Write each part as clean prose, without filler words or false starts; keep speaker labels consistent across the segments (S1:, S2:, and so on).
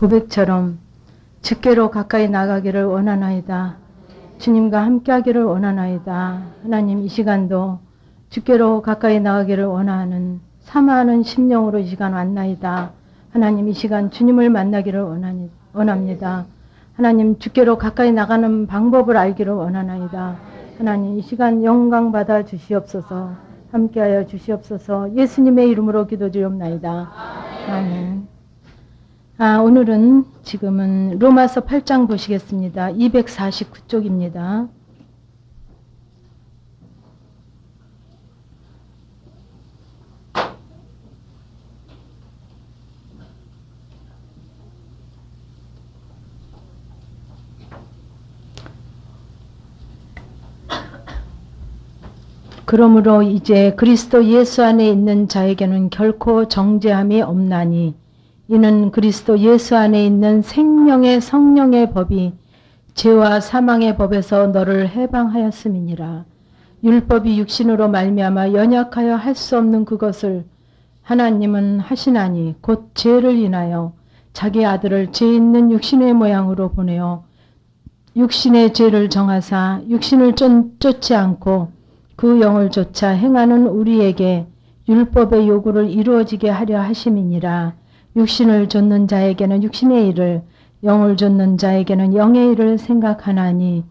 S1: 고백처럼 주께로 가까이 나가기를 원하나이다. 주님과 함께하기를 원하나이다. 하나님, 이 시간도 주께로 가까이 나가기를 원하는 사모하는 심령으로 이 시간 왔나이다. 하나님, 이 시간 주님을 만나기를 원합니다. 하나님, 주께로 가까이 나가는 방법을 알기를 원하나이다. 하나님, 이 시간 영광 받아 주시옵소서. 함께하여 주시옵소서. 예수님의 이름으로 기도드리옵나이다. 아멘. 오늘은 지금은 로마서 8장 보시겠습니다. 249쪽입니다. 그러므로 이제 그리스도 예수 안에 있는 자에게는 결코 정죄함이 없나니 이는 그리스도 예수 안에 있는 생명의 성령의 법이 죄와 사망의 법에서 너를 해방하였음이니라. 율법이 육신으로 말미암아 연약하여 할 수 없는 그것을 하나님은 하시나니 곧 죄를 인하여 자기 아들을 죄 있는 육신의 모양으로 보내어 육신의 죄를 정하사 육신을 쫓지 않고 그 영을 쫓아 행하는 우리에게 율법의 요구를 이루어지게 하려 하심이니라. 육신을 좇는 자에게는 육신의 일을, 영을 좇는 자에게는 영의 일을 생각하나니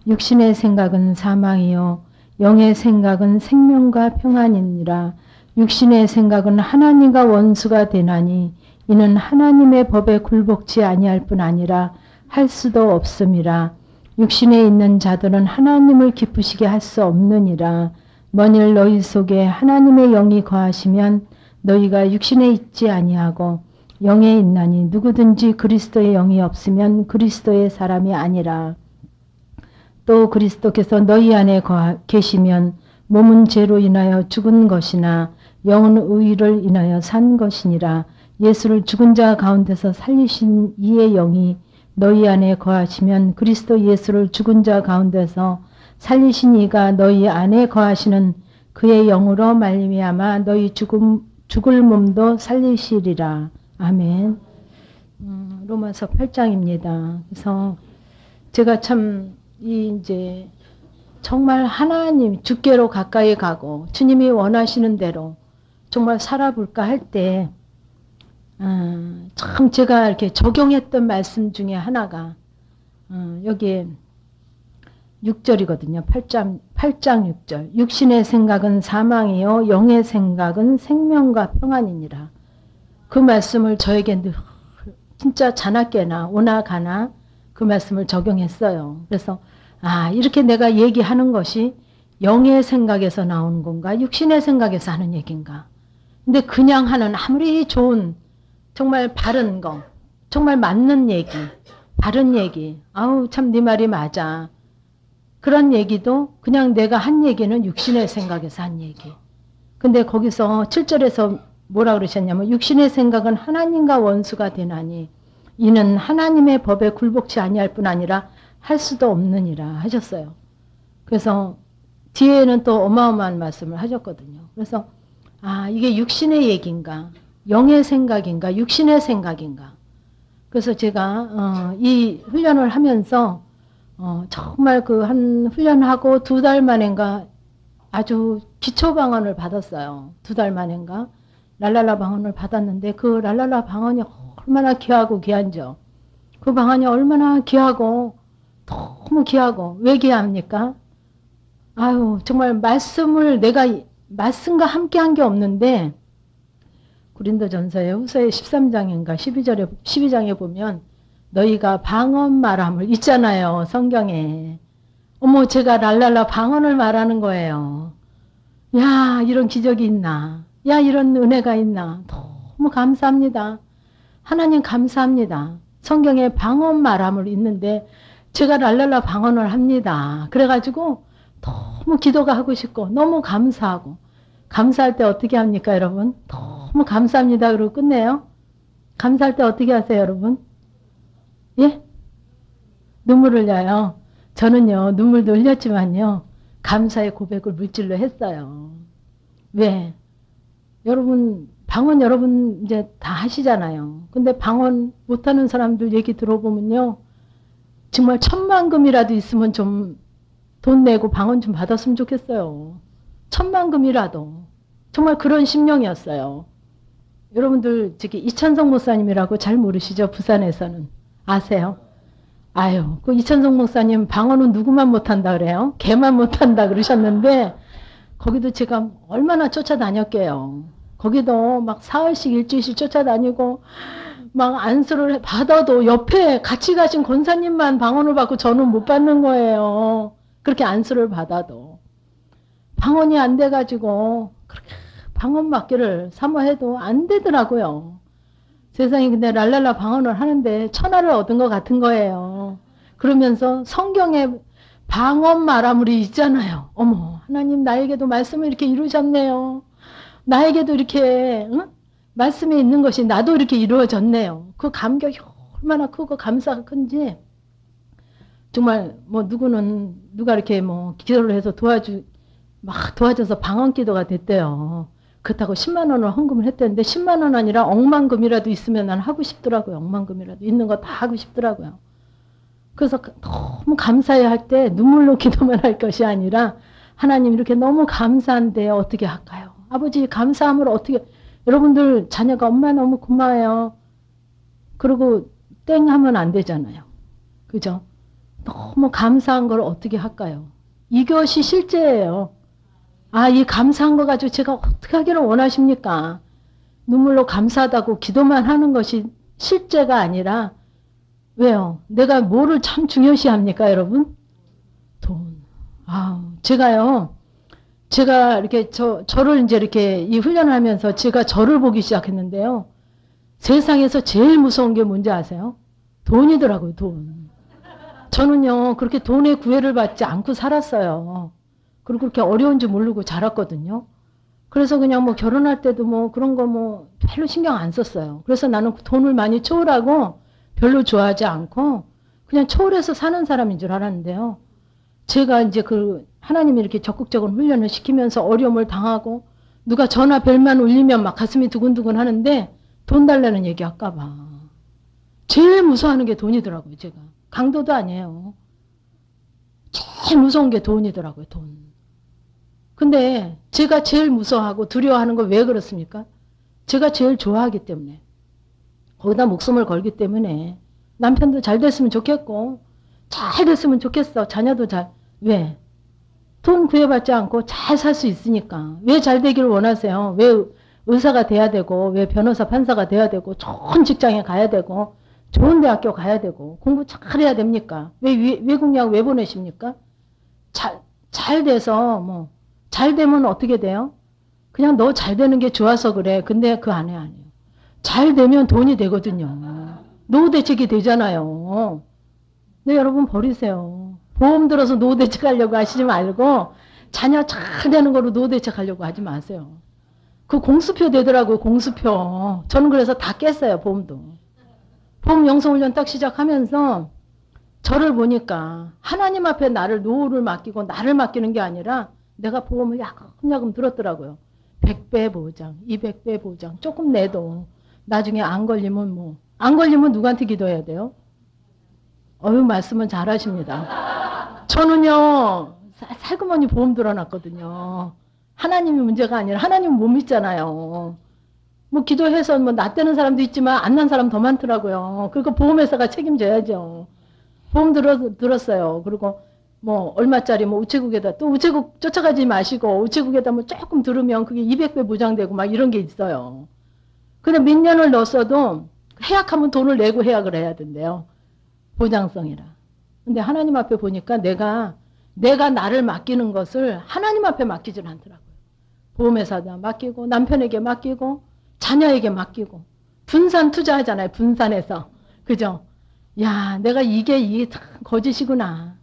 S1: 육신의 생각은 사망이요 영의 생각은 생명과 평안이니라. 육신의 생각은 하나님과 원수가 되나니 이는 하나님의 법에 굴복치 아니할 뿐 아니라 할 수도 없음이라. 육신에 있는 자들은 하나님을 기쁘시게 할 수 없느니라. 만일 너희 속에 하나님의 영이 거하시면 너희가 육신에 있지 아니하고 영에 있나니 누구든지 그리스도의 영이 없으면 그리스도의 사람이 아니라. 또 그리스도께서 너희 안에 계시면 몸은 죄로 인하여 죽은 것이나 영은 의를 인하여 산 것이니라. 예수를 죽은 자 가운데서 살리신 이의 영이 너희 안에 거하시면 그리스도 예수를 죽은 자 가운데서 살리신 이가 너희 안에 거하시는 그의 영으로 말미암아 너희 죽을 몸도 살리시리라. 아멘. 로마서 8장입니다. 그래서 제가 참 이제 정말 하나님 주께로 가까이 가고 주님이 원하시는 대로 정말 살아볼까 할 때 참 제가 이렇게 적용했던 말씀 중에 하나가 여기에 6절이거든요. 8장 6절. 육신의 생각은 사망이요 영의 생각은 생명과 평안이니라. 그 말씀을 저에게 늘 진짜 자나깨나 오나 가나 그 말씀을 적용했어요. 그래서 이렇게 내가 얘기하는 것이 영의 생각에서 나오는 건가 육신의 생각에서 하는 얘기인가. 근데 그냥 하는 아무리 좋은 정말 바른 거, 정말 맞는 얘기, 바른 얘기, 참 네 말이 맞아. 그런 얘기도 그냥 내가 한 얘기는 육신의 생각에서 한 얘기. 근데 거기서 7절에서 뭐라 그러셨냐면 육신의 생각은 하나님과 원수가 되나니 이는 하나님의 법에 굴복치 아니할 뿐 아니라 할 수도 없느니라 하셨어요. 그래서 뒤에는 또 어마어마한 말씀을 하셨거든요. 그래서 이게 육신의 얘기인가 영의 생각인가 육신의 생각인가. 그래서 제가 이 훈련을 하면서 정말 그 한 훈련하고 2달 만인가 아주 기초 방언을 받았어요. 2달 만인가 랄랄라 방언을 받았는데 그 랄랄라 방언이 얼마나 귀하고 귀한죠. 그 방언이 얼마나 귀하고 너무 귀하고 왜 귀합니까? 정말 말씀을 내가 말씀과 함께 한 게 없는데 고린도전서의 후서의 13장인가 12장에 보면 너희가 방언 말함을 있잖아요. 성경에. 어머 제가 랄랄라 방언을 말하는 거예요. 야 이런 기적이 있나. 야 이런 은혜가 있나. 너무 감사합니다. 하나님 감사합니다. 성경에 방언 말함을 있는데 제가 랄랄라 방언을 합니다. 그래가지고 너무 기도가 하고 싶고 너무 감사하고 감사할 때 어떻게 합니까 여러분? 너무 감사합니다. 그러고 끝내요. 감사할 때 어떻게 하세요 여러분? 예? 눈물 흘려요. 저는요 눈물도 흘렸지만요 감사의 고백을 물질로 했어요. 왜? 여러분 방언 여러분 이제 다 하시잖아요. 근데 방언 못하는 사람들 얘기 들어보면요. 정말 1,000만금이라도 있으면 좀 돈 내고 방언 좀 받았으면 좋겠어요. 1,000만금이라도. 정말 그런 심령이었어요. 여러분들 저기 이찬성 목사님이라고 잘 모르시죠? 부산에서는. 아세요? 아유, 그 이찬성 목사님 방언은 누구만 못한다 그래요? 걔만 못한다 그러셨는데 거기도 제가 얼마나 쫓아다녔게요. 거기도 막 사흘씩 일주일씩 쫓아다니고 막 안수를 받아도 옆에 같이 가신 권사님만 방언을 받고 저는 못 받는 거예요. 그렇게 안수를 받아도. 방언이 안 돼가지고 그렇게 방언 받기를 사모해도 안 되더라고요. 세상에 근데 랄랄라 방언을 하는데 천하를 얻은 것 같은 거예요. 그러면서 성경에 방언 말하물이 있잖아요. 어머 하나님 나에게도 말씀을 이렇게 이루셨네요. 나에게도 이렇게 응? 말씀이 있는 것이 나도 이렇게 이루어졌네요. 그 감격이 얼마나 크고 감사가 큰지 정말 뭐 누구는 누가 이렇게 뭐 기도를 해서 막 도와줘서 방언 기도가 됐대요. 그렇다고 10만 원을 헌금을 했대는데 10만 원 아니라 억만금이라도 있으면 난 하고 싶더라고요. 억만금이라도 있는 거 다 하고 싶더라고요. 그래서 너무 감사해 할 때 눈물로 기도만 할 것이 아니라 하나님 이렇게 너무 감사한데 어떻게 할까요? 아버지 감사함을 어떻게 여러분들 자녀가 엄마 너무 고마워요. 그리고 땡 하면 안 되잖아요. 그죠? 너무 감사한 걸 어떻게 할까요? 이것이 실제예요. 아, 이 감사한 거 가지고 제가 어떻게 하기를 원하십니까? 눈물로 감사하다고 기도만 하는 것이 실제가 아니라 왜요? 내가 뭐를 참 중요시 합니까, 여러분? 돈. 아, 제가 이렇게 저를 이제 이렇게 이 훈련을 하면서 제가 저를 보기 시작했는데요. 세상에서 제일 무서운 게 뭔지 아세요? 돈이더라고요, 돈. 저는요, 그렇게 돈의 구애를 받지 않고 살았어요. 그리고 그렇게 어려운 줄 모르고 자랐거든요. 그래서 그냥 뭐 결혼할 때도 뭐 그런 거 뭐 별로 신경 안 썼어요. 그래서 나는 돈을 많이 초월하고 별로 좋아하지 않고 그냥 초월해서 사는 사람인 줄 알았는데요. 제가 이제 그 하나님이 이렇게 적극적으로 훈련을 시키면서 어려움을 당하고 누가 전화 벨만 울리면 막 가슴이 두근두근 하는데 돈 달라는 얘기 할까봐. 제일 무서워하는 게 돈이더라고요, 제가. 강도도 아니에요. 제일 무서운 게 돈이더라고요, 돈. 근데 제가 제일 무서워하고 두려워하는 건 왜 그렇습니까? 제가 제일 좋아하기 때문에. 거기다 목숨을 걸기 때문에 남편도 잘 됐으면 좋겠고 잘 됐으면 좋겠어. 자녀도 왜? 돈 구애받지 않고 잘 살 수 있으니까. 왜 잘 되기를 원하세요? 왜 의사가 돼야 되고 왜 변호사 판사가 돼야 되고 좋은 직장에 가야 되고 좋은 대학교 가야 되고 공부 잘해야 됩니까? 왜 외국 야구 왜 보내십니까? 잘 돼서 뭐 잘 되면 어떻게 돼요? 그냥 너 잘 되는 게 좋아서 그래. 근데 그 안에 아니에요. 잘 되면 돈이 되거든요. 노후 대책이 되잖아요. 네, 여러분 버리세요. 보험 들어서 노후 대책하려고 하시지 말고 자녀 잘 되는 거로 노후 대책하려고 하지 마세요. 그 공수표 되더라고요. 공수표. 저는 그래서 다 깼어요. 보험도. 보험 영성훈련 딱 시작하면서 저를 보니까 하나님 앞에 나를 노후를 맡기고 나를 맡기는 게 아니라 내가 보험을 야금야금 들었더라고요. 100배 보장, 200배 보장. 조금 내도 나중에 안 걸리면 뭐. 안 걸리면 누구한테 기도해야 돼요? 어휴, 말씀은 잘하십니다. 저는요, 살그머니 보험 들어놨거든요. 하나님이 문제가 아니라 하나님은 못 믿잖아요. 뭐 기도해서 뭐 낫대는 사람도 있지만 안 난 사람 더 많더라고요. 그리고 보험회사가 책임져야죠. 보험 들었어요. 그리고 뭐 얼마짜리 뭐 우체국에다 또 우체국 쫓아가지 마시고 우체국에다 뭐 조금 들으면 그게 200배 보장되고 막 이런 게 있어요. 근데 몇 년을 넣었어도 해약하면 돈을 내고 해약을 해야 된대요. 보장성이라. 근데 하나님 앞에 보니까 내가 나를 맡기는 것을 하나님 앞에 맡기질 않더라고요. 보험회사다 맡기고 남편에게 맡기고 자녀에게 맡기고 분산 투자하잖아요. 분산해서. 그죠? 야, 내가 이게 거짓이구나.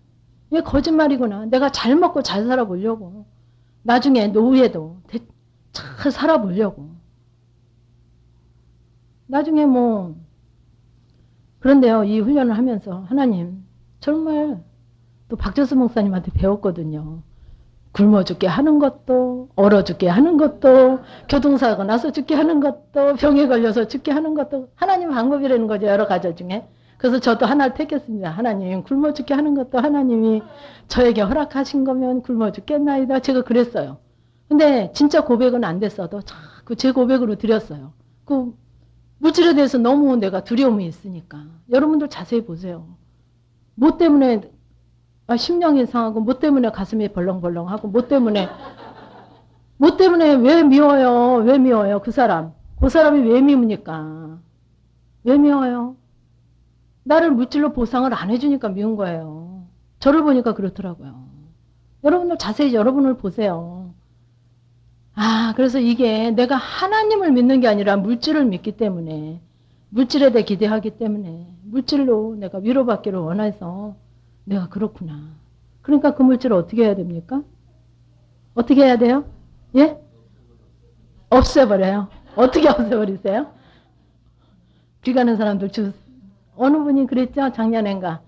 S1: 이게 거짓말이구나. 내가 잘 먹고 잘 살아보려고. 나중에 노후에도 잘 살아보려고. 나중에 뭐 그런데요. 이 훈련을 하면서 하나님 정말 또 박재수 목사님한테 배웠거든요. 굶어 죽게 하는 것도, 얼어 죽게 하는 것도, 교통사고 나서 죽게 하는 것도, 병에 걸려서 죽게 하는 것도 하나님 방법이라는 거죠. 여러 가지 중에. 그래서 저도 하나를 택했습니다. 하나님 굶어 죽게 하는 것도 하나님이 저에게 허락하신 거면 굶어 죽겠나이다. 제가 그랬어요. 근데 진짜 고백은 안 됐어도 자꾸 제 고백으로 드렸어요. 그 물질에 대해서 너무 내가 두려움이 있으니까. 여러분들 자세히 보세요. 뭐 때문에 심령이 상하고, 뭐 때문에 가슴이 벌렁벌렁하고, 뭐 때문에 왜 미워요? 왜 미워요? 그 사람이 왜 미웁니까? 왜 미워요? 나를 물질로 보상을 안 해주니까 미운 거예요. 저를 보니까 그렇더라고요. 여러분들 자세히 여러분을 보세요. 그래서 이게 내가 하나님을 믿는 게 아니라 물질을 믿기 때문에, 물질에 대해 기대하기 때문에, 물질로 내가 위로받기를 원해서 내가 그렇구나. 그러니까 그 물질을 어떻게 해야 됩니까? 어떻게 해야 돼요? 예? 없애버려요. 어떻게 없애버리세요? 비 가는 사람들 어느 분이 그랬죠? 작년엔가.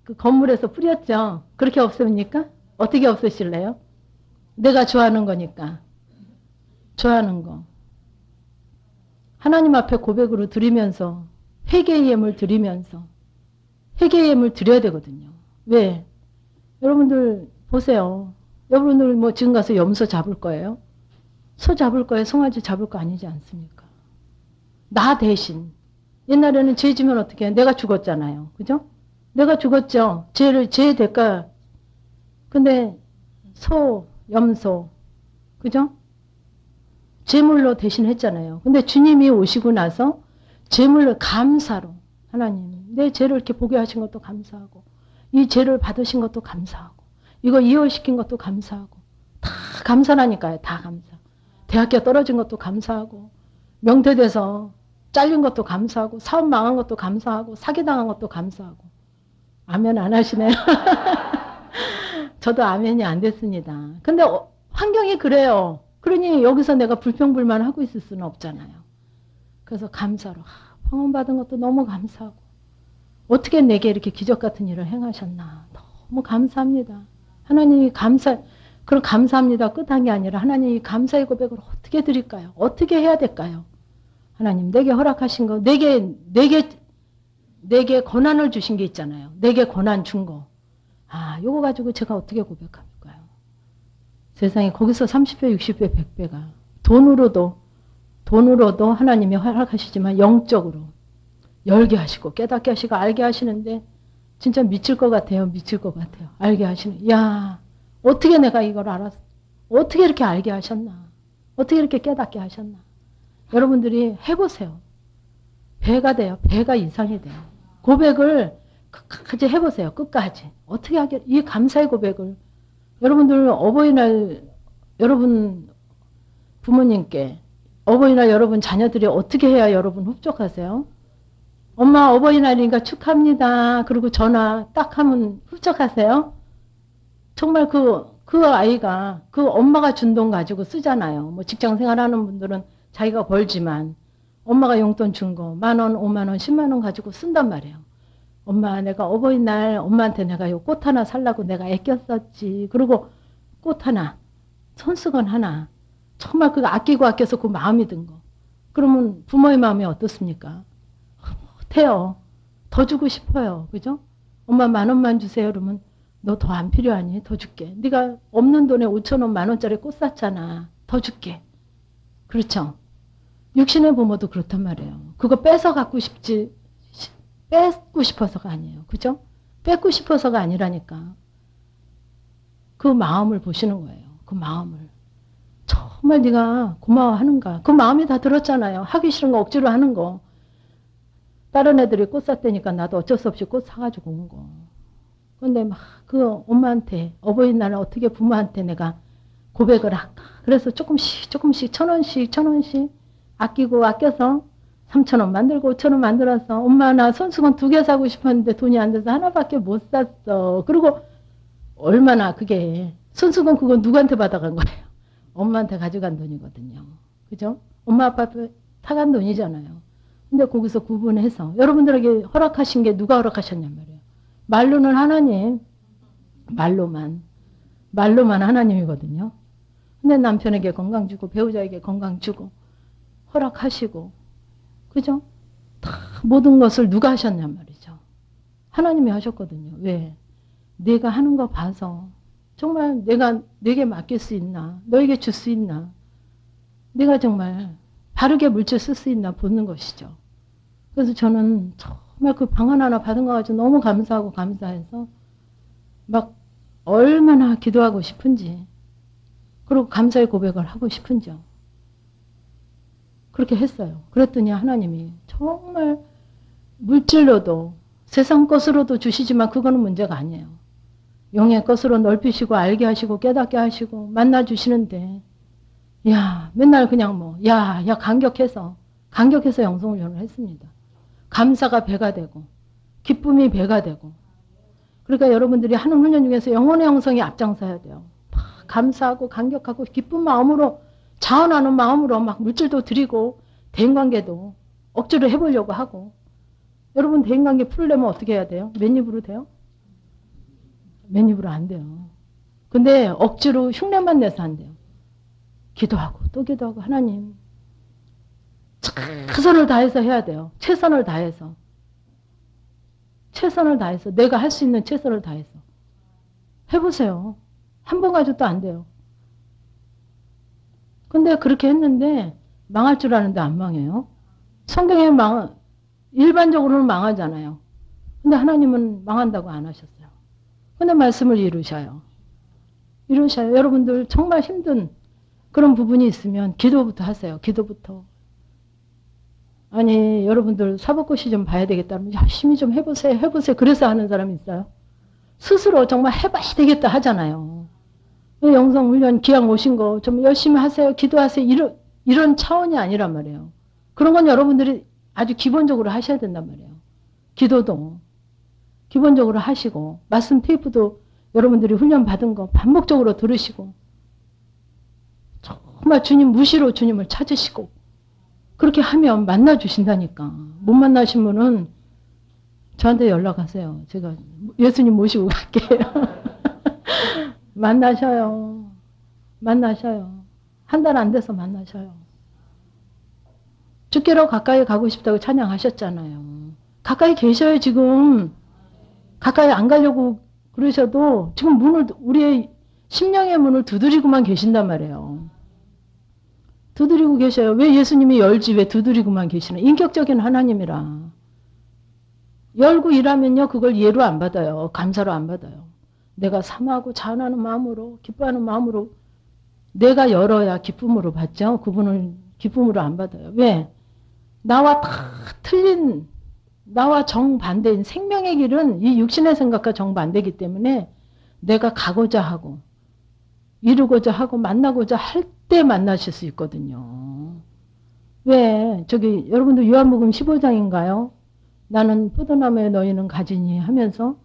S1: 그 건물에서 뿌렸죠? 그렇게 없앱니까? 어떻게 없애실래요? 내가 좋아하는 거니까. 좋아하는 거. 하나님 앞에 고백으로 드리면서, 회개의 예물 드리면서, 회개의 예물 드려야 되거든요. 왜? 여러분들 보세요. 여러분들 뭐 지금 가서 염소 잡을 거예요? 소 잡을 거예요? 송아지 잡을 거 아니지 않습니까? 나 대신. 옛날에는 죄 지면 어떻게 해요? 내가 죽었잖아요. 그죠? 내가 죽었죠. 죄의 대가. 근데 소, 염소. 그죠? 제물로 대신했잖아요. 근데 주님이 오시고 나서 제물로 감사로 하나님 내 죄를 이렇게 보게 하신 것도 감사하고 이 죄를 받으신 것도 감사하고 이거 이혼시킨 것도 감사하고 다 감사라니까요. 다 감사. 대학교 떨어진 것도 감사하고 명퇴돼서 잘린 것도 감사하고 사업 망한 것도 감사하고 사기당한 것도 감사하고. 아멘 안 하시네요. 저도 아멘이 안 됐습니다. 근데 환경이 그래요. 그러니 여기서 내가 불평불만 하고 있을 수는 없잖아요. 그래서 감사로 방언받은 것도 너무 감사하고 어떻게 내게 이렇게 기적 같은 일을 행하셨나. 너무 감사합니다. 하나님이 그런 감사합니다. 끝한 게 아니라 하나님이 감사의 고백을 어떻게 드릴까요? 어떻게 해야 될까요? 하나님 내게 허락하신 거, 내게 권한을 주신 게 있잖아요. 내게 권한 준 거. 요거 가지고 제가 어떻게 고백할까요? 세상에 거기서 30배, 60배, 100배가 돈으로도 하나님이 허락하시지만 영적으로 열게 하시고 깨닫게 하시고 알게 하시는데 진짜 미칠 것 같아요. 미칠 것 같아요. 알게 하시는. 야, 어떻게 내가 이걸 알았어? 어떻게 이렇게 알게 하셨나? 어떻게 이렇게 깨닫게 하셨나? 여러분들이 해보세요. 배가 돼요. 배가 이상이 돼요. 고백을 끝까지 해보세요. 끝까지. 어떻게 하게, 이 감사의 고백을. 여러분들 어버이날 여러분 부모님께 어버이날 여러분 자녀들이 어떻게 해야 여러분 흡족하세요? 엄마 어버이날이니까 축하합니다. 그리고 전화 딱 하면 흡족하세요? 정말 그 아이가 그 엄마가 준 돈 가지고 쓰잖아요. 뭐 직장 생활하는 분들은 자기가 벌지만 엄마가 용돈 준 거 10,000원, 50,000원, 100,000원 가지고 쓴단 말이에요. 엄마 내가 어버이날 엄마한테 내가 요 꽃 하나 살라고 내가 애꼈었지. 그리고 꽃 하나, 손수건 하나. 정말 그거 아껴서 그 마음이 든 거. 그러면 부모의 마음이 어떻습니까? 못해요. 더 주고 싶어요. 그죠? 엄마 10,000원만 주세요. 그러면 너 더 안 필요하니? 더 줄게. 네가 없는 돈에 5,000원, 10,000원짜리 꽃 샀잖아. 더 줄게. 그렇죠? 육신의 부모도 그렇단 말이에요. 그거 뺏어 갖고 뺏고 싶어서가 아니에요. 그죠? 뺏고 싶어서가 아니라니까. 그 마음을 보시는 거예요. 그 마음을. 정말 네가 고마워하는가. 그 마음이 다 들었잖아요. 하기 싫은 거 억지로 하는 거. 다른 애들이 꽃 샀다니까 나도 어쩔 수 없이 꽃 사가지고 온 거. 근데 막 그 엄마한테 어버이날 어떻게 부모한테 내가 고백을 할까. 그래서 조금씩 1,000원씩 아껴서 3,000원 만들고 5,000원 만들어서 엄마 나 손수건 2개 사고 싶었는데 돈이 안 돼서 하나밖에 못 샀어. 그리고 얼마나 그게 손수건 그거 누구한테 받아간 거예요? 엄마한테 가져간 돈이거든요. 그죠? 엄마 아빠 타간 돈이잖아요. 근데 거기서 구분해서 여러분들에게 허락하신 게 누가 허락하셨냔 말이에요. 말로는 하나님, 말로만 말로만 하나님이거든요. 근데 남편에게 건강 주고 배우자에게 건강 주고 허락하시고 그죠? 다 모든 것을 누가 하셨냔 말이죠. 하나님이 하셨거든요. 왜? 내가 하는 거 봐서 정말 내가 내게 맡길 수 있나? 너에게 줄 수 있나? 내가 정말 바르게 물질 쓸 수 있나 보는 것이죠. 그래서 저는 정말 그 방안 하나 받은 거 가지고 너무 감사하고 감사해서 막 얼마나 기도하고 싶은지 그리고 감사의 고백을 하고 싶은지요. 그렇게 했어요. 그랬더니 하나님이 정말 물질로도 세상 것으로도 주시지만 그거는 문제가 아니에요. 영의 것으로 넓히시고 알게 하시고 깨닫게 하시고 만나 주시는데 야 맨날 그냥 뭐 야 감격해서 영성훈련을 했습니다. 감사가 배가 되고 기쁨이 배가 되고 그러니까 여러분들이 하는 훈련 중에서 영혼의 형성이 앞장서야 돼요. 감사하고 감격하고 기쁜 마음으로 자원하는 마음으로 막 물질도 드리고 대인관계도 억지로 해보려고 하고 여러분 대인관계 풀려면 어떻게 해야 돼요? 맨입으로 돼요? 맨입으로 안 돼요. 근데 억지로 흉내만 내서 안 돼요. 기도하고 또 기도하고 하나님 최선을 다해서 해야 돼요. 최선을 다해서 내가 할 수 있는 최선을 다해서 해보세요. 한 번 가지고 또 안 돼요. 근데 그렇게 했는데 망할 줄 아는데 안 망해요. 성경에 일반적으로는 망하잖아요. 근데 하나님은 망한다고 안 하셨어요. 근데 말씀을 이루셔요. 여러분들 정말 힘든 그런 부분이 있으면 기도부터 하세요. 기도부터. 아니 여러분들 사법고시 좀 봐야 되겠다면 열심히 좀 해보세요. 그래서 하는 사람이 있어요. 스스로 정말 해봐야 되겠다 하잖아요. 영성훈련 기왕 오신 거 좀 열심히 하세요. 기도하세요. 이런 차원이 아니란 말이에요. 그런 건 여러분들이 아주 기본적으로 하셔야 된단 말이에요. 기도도 기본적으로 하시고 말씀 테이프도 여러분들이 훈련 받은 거 반복적으로 들으시고 정말 주님 무시로 주님을 찾으시고 그렇게 하면 만나 주신다니까. 못 만나신 분은 저한테 연락하세요. 제가 예수님 모시고 갈게요. 만나셔요. 한 달 안 돼서 만나셔요. 주께로 가까이 가고 싶다고 찬양하셨잖아요. 가까이 계셔요 지금. 가까이 안 가려고 그러셔도 지금 우리의 심령의 문을 두드리고만 계신단 말이에요. 두드리고 계셔요. 왜 예수님이 열지 왜 두드리고만 계시나. 인격적인 하나님이라. 열고 일하면요 그걸 예로 안 받아요. 감사로 안 받아요. 내가 사모하고 자원하는 마음으로 기뻐하는 마음으로 내가 열어야 기쁨으로 받죠. 그분을 기쁨으로 안 받아요. 왜? 나와 다 틀린 나와 정반대인 생명의 길은 이 육신의 생각과 정반대이기 때문에 내가 가고자 하고 이루고자 하고 만나고자 할 때 만나실 수 있거든요. 왜? 저기 여러분들 요한복음 15장인가요? 나는 포도나무에 너희는 가지니 하면서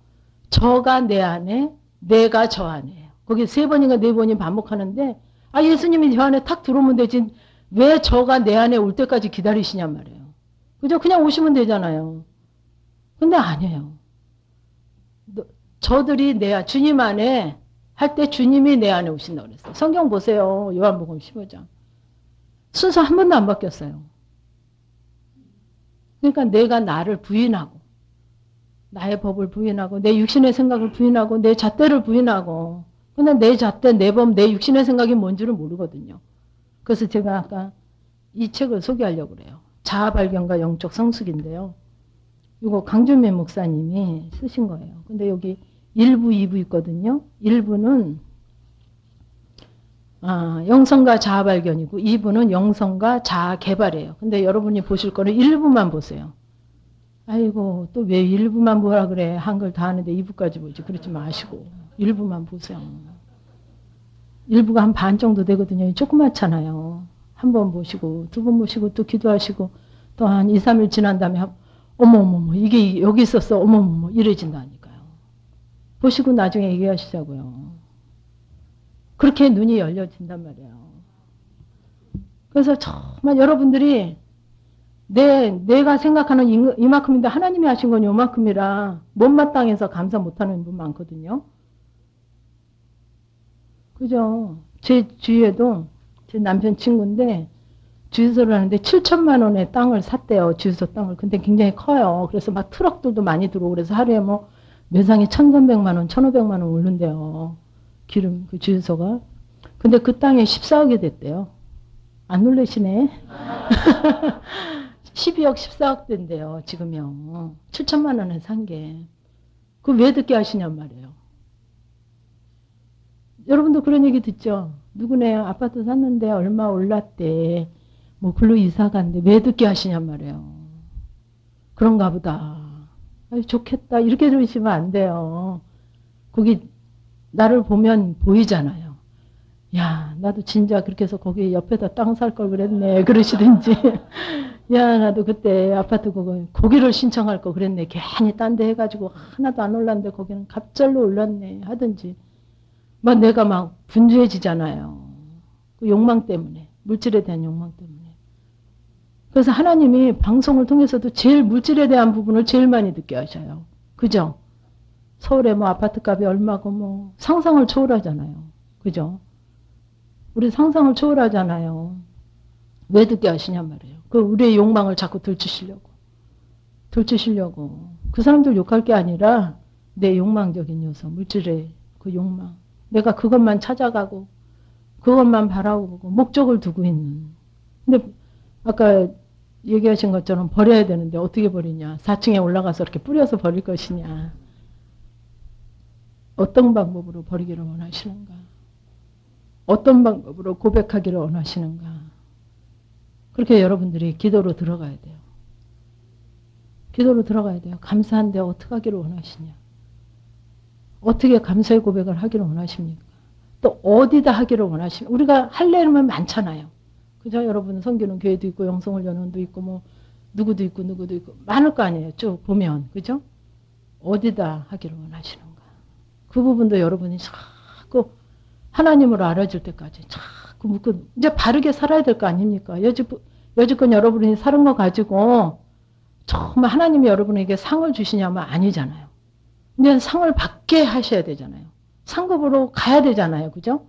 S1: 저가 내 안에 내가 저 안에요. 거기 3번인가 4번이 반복하는데 아 예수님이 저 안에 탁 들어오면 되지 왜 저가 내 안에 올 때까지 기다리시냔 말이에요. 그죠? 그냥 오시면 되잖아요. 근데 아니에요. 저들이 주님 안에 할 때 주님이 내 안에 오신다고 그랬어요. 성경 보세요. 요한복음 15장. 순서 한 번도 안 바뀌었어요. 그러니까 내가 나를 부인하고 나의 법을 부인하고 내 육신의 생각을 부인하고 내 잣대를 부인하고 근데 내 잣대, 내 법, 내 육신의 생각이 뭔지를 모르거든요. 그래서 제가 아까 이 책을 소개하려고 그래요. 자아발견과 영적 성숙인데요. 이거 강준민 목사님이 쓰신 거예요. 근데 여기 1부, 2부 있거든요. 1부는 영성과 자아발견이고 2부는 영성과 자아개발이에요. 근데 여러분이 보실 거는 1부만 보세요. 아이고 또 왜 1부만 보라 그래. 한글 다 하는데 2부까지 보지. 그러지 마시고 1부만 보세요. 1부가 한 반 정도 되거든요. 조그맣잖아요. 한 번 보시고 2번 보시고 또 기도하시고 또 한 2, 3일 지난 다음에 어머머머 이게 여기 있었어. 어머머머 이래진다니까요. 보시고 나중에 얘기하시자고요. 그렇게 눈이 열려진단 말이에요. 그래서 정말 여러분들이 내가 생각하는 이만큼인데 하나님이 하신 건 요만큼이라 못마땅해서 감사 못하는 분 많거든요. 그죠? 제 주위에도 제 남편 친구인데 주유소를 하는데 7천만 원의 땅을 샀대요. 주유소 땅을. 근데 굉장히 커요. 그래서 막 트럭들도 많이 들어오고 그래서 하루에 뭐 매상이 1,300만 원, 1,500만 원 오른대요. 기름 그 주유소가. 근데 그 땅에 14억이 됐대요. 안 놀라시네. 12억, 14억 된대요. 지금요. 7천만 원에 산 게. 그 왜 듣게 하시냔 말이에요. 여러분도 그런 얘기 듣죠? 누구네요? 아파트 샀는데 얼마 올랐대. 뭐 글로 이사 갔는데 왜 듣게 하시냔 말이에요. 그런가 보다. 아유, 좋겠다. 이렇게 들으시면 안 돼요. 거기 나를 보면 보이잖아요. 야, 나도 진짜 그렇게 해서 거기 옆에다 땅 살 걸 그랬네. 그러시든지. 야, 나도 그때 아파트 고기를 신청할 거 그랬네. 괜히 딴 데 해가지고 하나도 안 올랐는데 거기는 갑절로 올랐네. 하든지. 막 내가 막 분주해지잖아요. 그 욕망 때문에. 물질에 대한 욕망 때문에. 그래서 하나님이 방송을 통해서도 제일 물질에 대한 부분을 제일 많이 듣게 하셔요. 그죠? 서울에 뭐 아파트 값이 얼마고 뭐 상상을 초월하잖아요. 그죠? 우리 상상을 초월하잖아요. 왜 듣게 하시냔 말이에요. 그 우리의 욕망을 자꾸 들추시려고. 들추시려고. 그 사람들 욕할 게 아니라 내 욕망적인 요소, 물질의 그 욕망. 내가 그것만 찾아가고 그것만 바라보고 목적을 두고 있는. 근데 아까 얘기하신 것처럼 버려야 되는데 어떻게 버리냐. 4층에 올라가서 이렇게 뿌려서 버릴 것이냐. 어떤 방법으로 버리기를 원하시는가. 어떤 방법으로 고백하기를 원하시는가. 그렇게 여러분들이 기도로 들어가야 돼요. 기도로 들어가야 돼요. 감사한데 어떻게 하기를 원하시냐. 어떻게 감사의 고백을 하기를 원하십니까? 또 어디다 하기를 원하십니까? 우리가 할래면 많잖아요. 그죠? 여러분 성교는 교회도 있고 영성훈련원도 있고 뭐 누구도 있고 많을 거 아니에요. 쭉 보면. 그죠? 어디다 하기를 원하시는가. 그 부분도 여러분이 자꾸 하나님으로 알아줄 때까지 자꾸 묻고 이제 바르게 살아야 될 거 아닙니까? 여지껏 여러분이 사는 거 가지고 정말 하나님이 여러분에게 상을 주시냐면 아니잖아요. 이제 상을 받게 하셔야 되잖아요. 상급으로 가야 되잖아요. 그죠?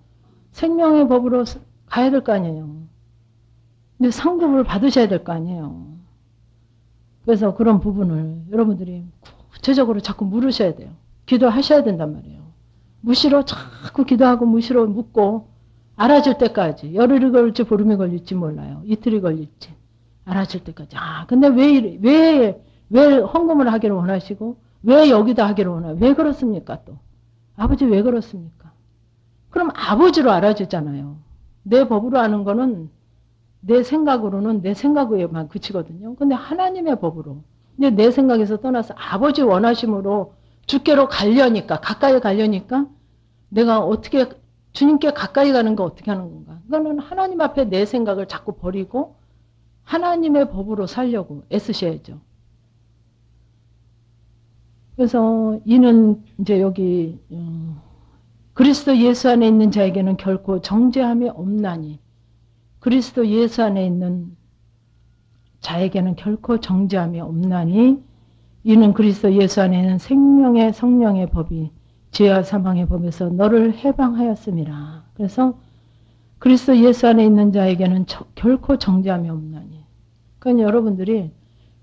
S1: 생명의 법으로 가야 될 거 아니에요. 근데 상급을 받으셔야 될 거 아니에요. 그래서 그런 부분을 여러분들이 구체적으로 자꾸 물으셔야 돼요. 기도하셔야 된단 말이에요. 무시로 자꾸 기도하고 무시로 묻고 알아줄 때까지 열흘이 걸릴지 보름이 걸릴지 몰라요. 이틀이 걸릴지 알아줄 때까지. 아 근데 왜 헌금을 하기를 원하시고 왜 여기다 하기를 원하요? 왜 그렇습니까 또? 아버지 왜 그렇습니까? 그럼 아버지로 알아주잖아요. 내 법으로 하는 거는 내 생각으로는 내 생각에만 그치거든요. 근데 하나님의 법으로 이제 내 생각에서 떠나서 아버지 원하심으로 주께로 가려니까 가까이 가려니까 내가 어떻게 주님께 가까이 가는 거 어떻게 하는 건가? 그거는 하나님 앞에 내 생각을 자꾸 버리고 하나님의 법으로 살려고 애쓰셔야죠. 그래서 이는 이제 여기 그리스도 예수 안에 있는 자에게는 결코 정죄함이 없나니 그리스도 예수 안에 있는 자에게는 결코 정죄함이 없나니 이는 그리스도 예수 안에 있는 생명의 성령의 법이 죄와 사망의 법에서 너를 해방하였음이라. 그래서 그리스도 예수 안에 있는 자에게는 결코 정죄함이 없나니. 그러니까 여러분들이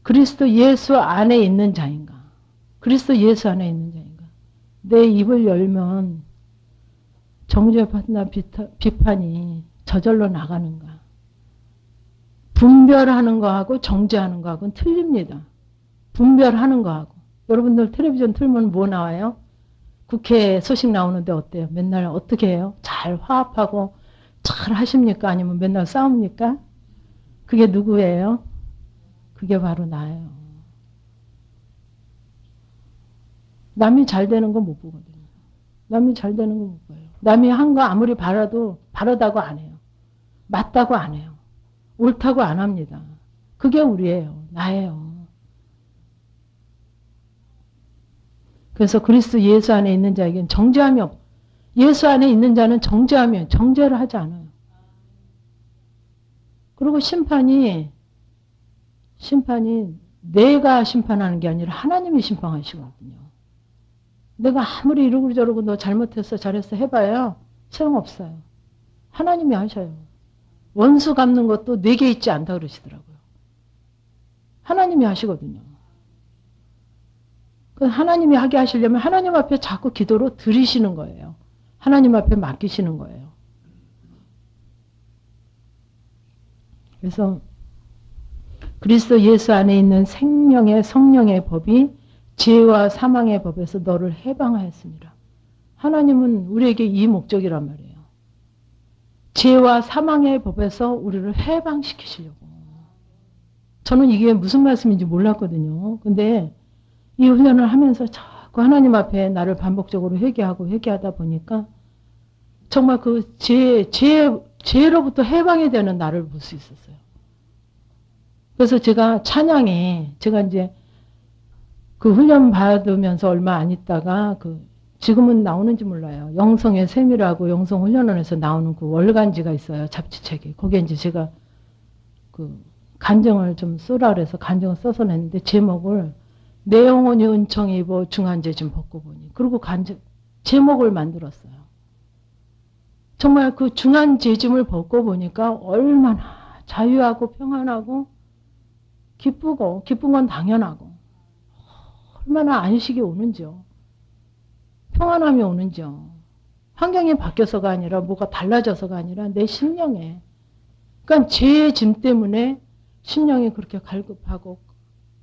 S1: 그리스도 예수 안에 있는 자인가? 그리스도 예수 안에 있는 자인가? 내 입을 열면 정죄받나 비판이 저절로 나가는가? 분별하는 거하고 정죄하는 거하고는 틀립니다. 분별하는 거하고. 여러분들 텔레비전 틀면 뭐 나와요? 국회 소식 나오는데 어때요? 맨날 어떻게 해요? 잘 화합하고 잘 하십니까? 아니면 맨날 싸웁니까? 그게 누구예요? 그게 바로 나예요. 남이 잘 되는 거 못 보거든요. 남이 잘 되는 거 못 봐요. 남이 한 거 아무리 바라도 바르다고 안 해요. 맞다고 안 해요. 옳다고 안 합니다. 그게 우리예요. 나예요. 그래서 그리스도 예수 안에 있는 자에게는 정죄함이 없. 예수 안에 있는 자는 정죄를 하지 않아요. 그리고 심판이 내가 심판하는 게 아니라 하나님이 심판하시거든요. 내가 아무리 이러고 저러고 너 잘못했어 잘했어 해봐야 소용없어요. 하나님이 하셔요. 원수 갚는 것도 내게 있지 않다 그러시더라고요. 하나님이 하시거든요. 하나님이 하게 하시려면 하나님 앞에 자꾸 기도로 드리시는 거예요. 하나님 앞에 맡기시는 거예요. 그래서 그리스도 예수 안에 있는 생명의 성령의 법이 죄와 사망의 법에서 너를 해방하였습니다. 하나님은 우리에게 이 목적이란 말이에요. 죄와 사망의 법에서 우리를 해방시키시려고. 저는 이게 무슨 말씀인지 몰랐거든요. 근데 이 훈련을 하면서 자꾸 하나님 앞에 나를 반복적으로 회개하다 보니까 정말 그 죄로부터 해방이 되는 나를 볼 수 있었어요. 그래서 제가 찬양에, 제가 이제 그 훈련 받으면서 얼마 안 있다가 지금은 나오는지 몰라요. 영성의 셈이라고 영성훈련원에서 나오는 그 월간지가 있어요. 잡지책에. 거기에 이제 제가 그 간증을 좀 쓰라 그래서 간증을 써서 냈는데 제목을 내 영혼이 은총에 입어 중한죄 좀 벗고 보니. 그리고 제목을 만들었어요. 정말 그 중한죄짐을 벗고 보니까 얼마나 자유하고 평안하고 기쁘고 기쁜 건 당연하고 얼마나 안식이 오는지요. 평안함이 오는지요. 환경이 바뀌어서가 아니라 뭐가 달라져서가 아니라 내 심령에. 그러니까 죄의 짐 때문에 심령이 그렇게 갈급하고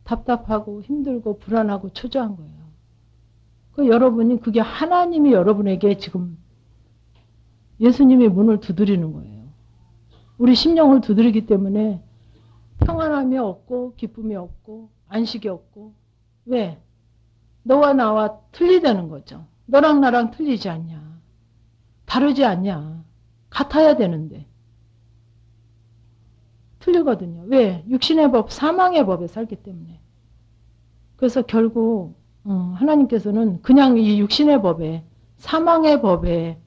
S1: 답답하고 힘들고 불안하고 초조한 거예요. 여러분이 그게 하나님이 여러분에게 지금 예수님이 문을 두드리는 거예요. 우리 심령을 두드리기 때문에 평안함이 없고 기쁨이 없고 안식이 없고 왜? 너와 나와 틀리다는 거죠. 너랑 나랑 틀리지 않냐. 다르지 않냐. 같아야 되는데. 틀리거든요. 왜? 육신의 법, 사망의 법에 살기 때문에. 그래서 결국 하나님께서는 그냥 이 육신의 법에 사망의 법에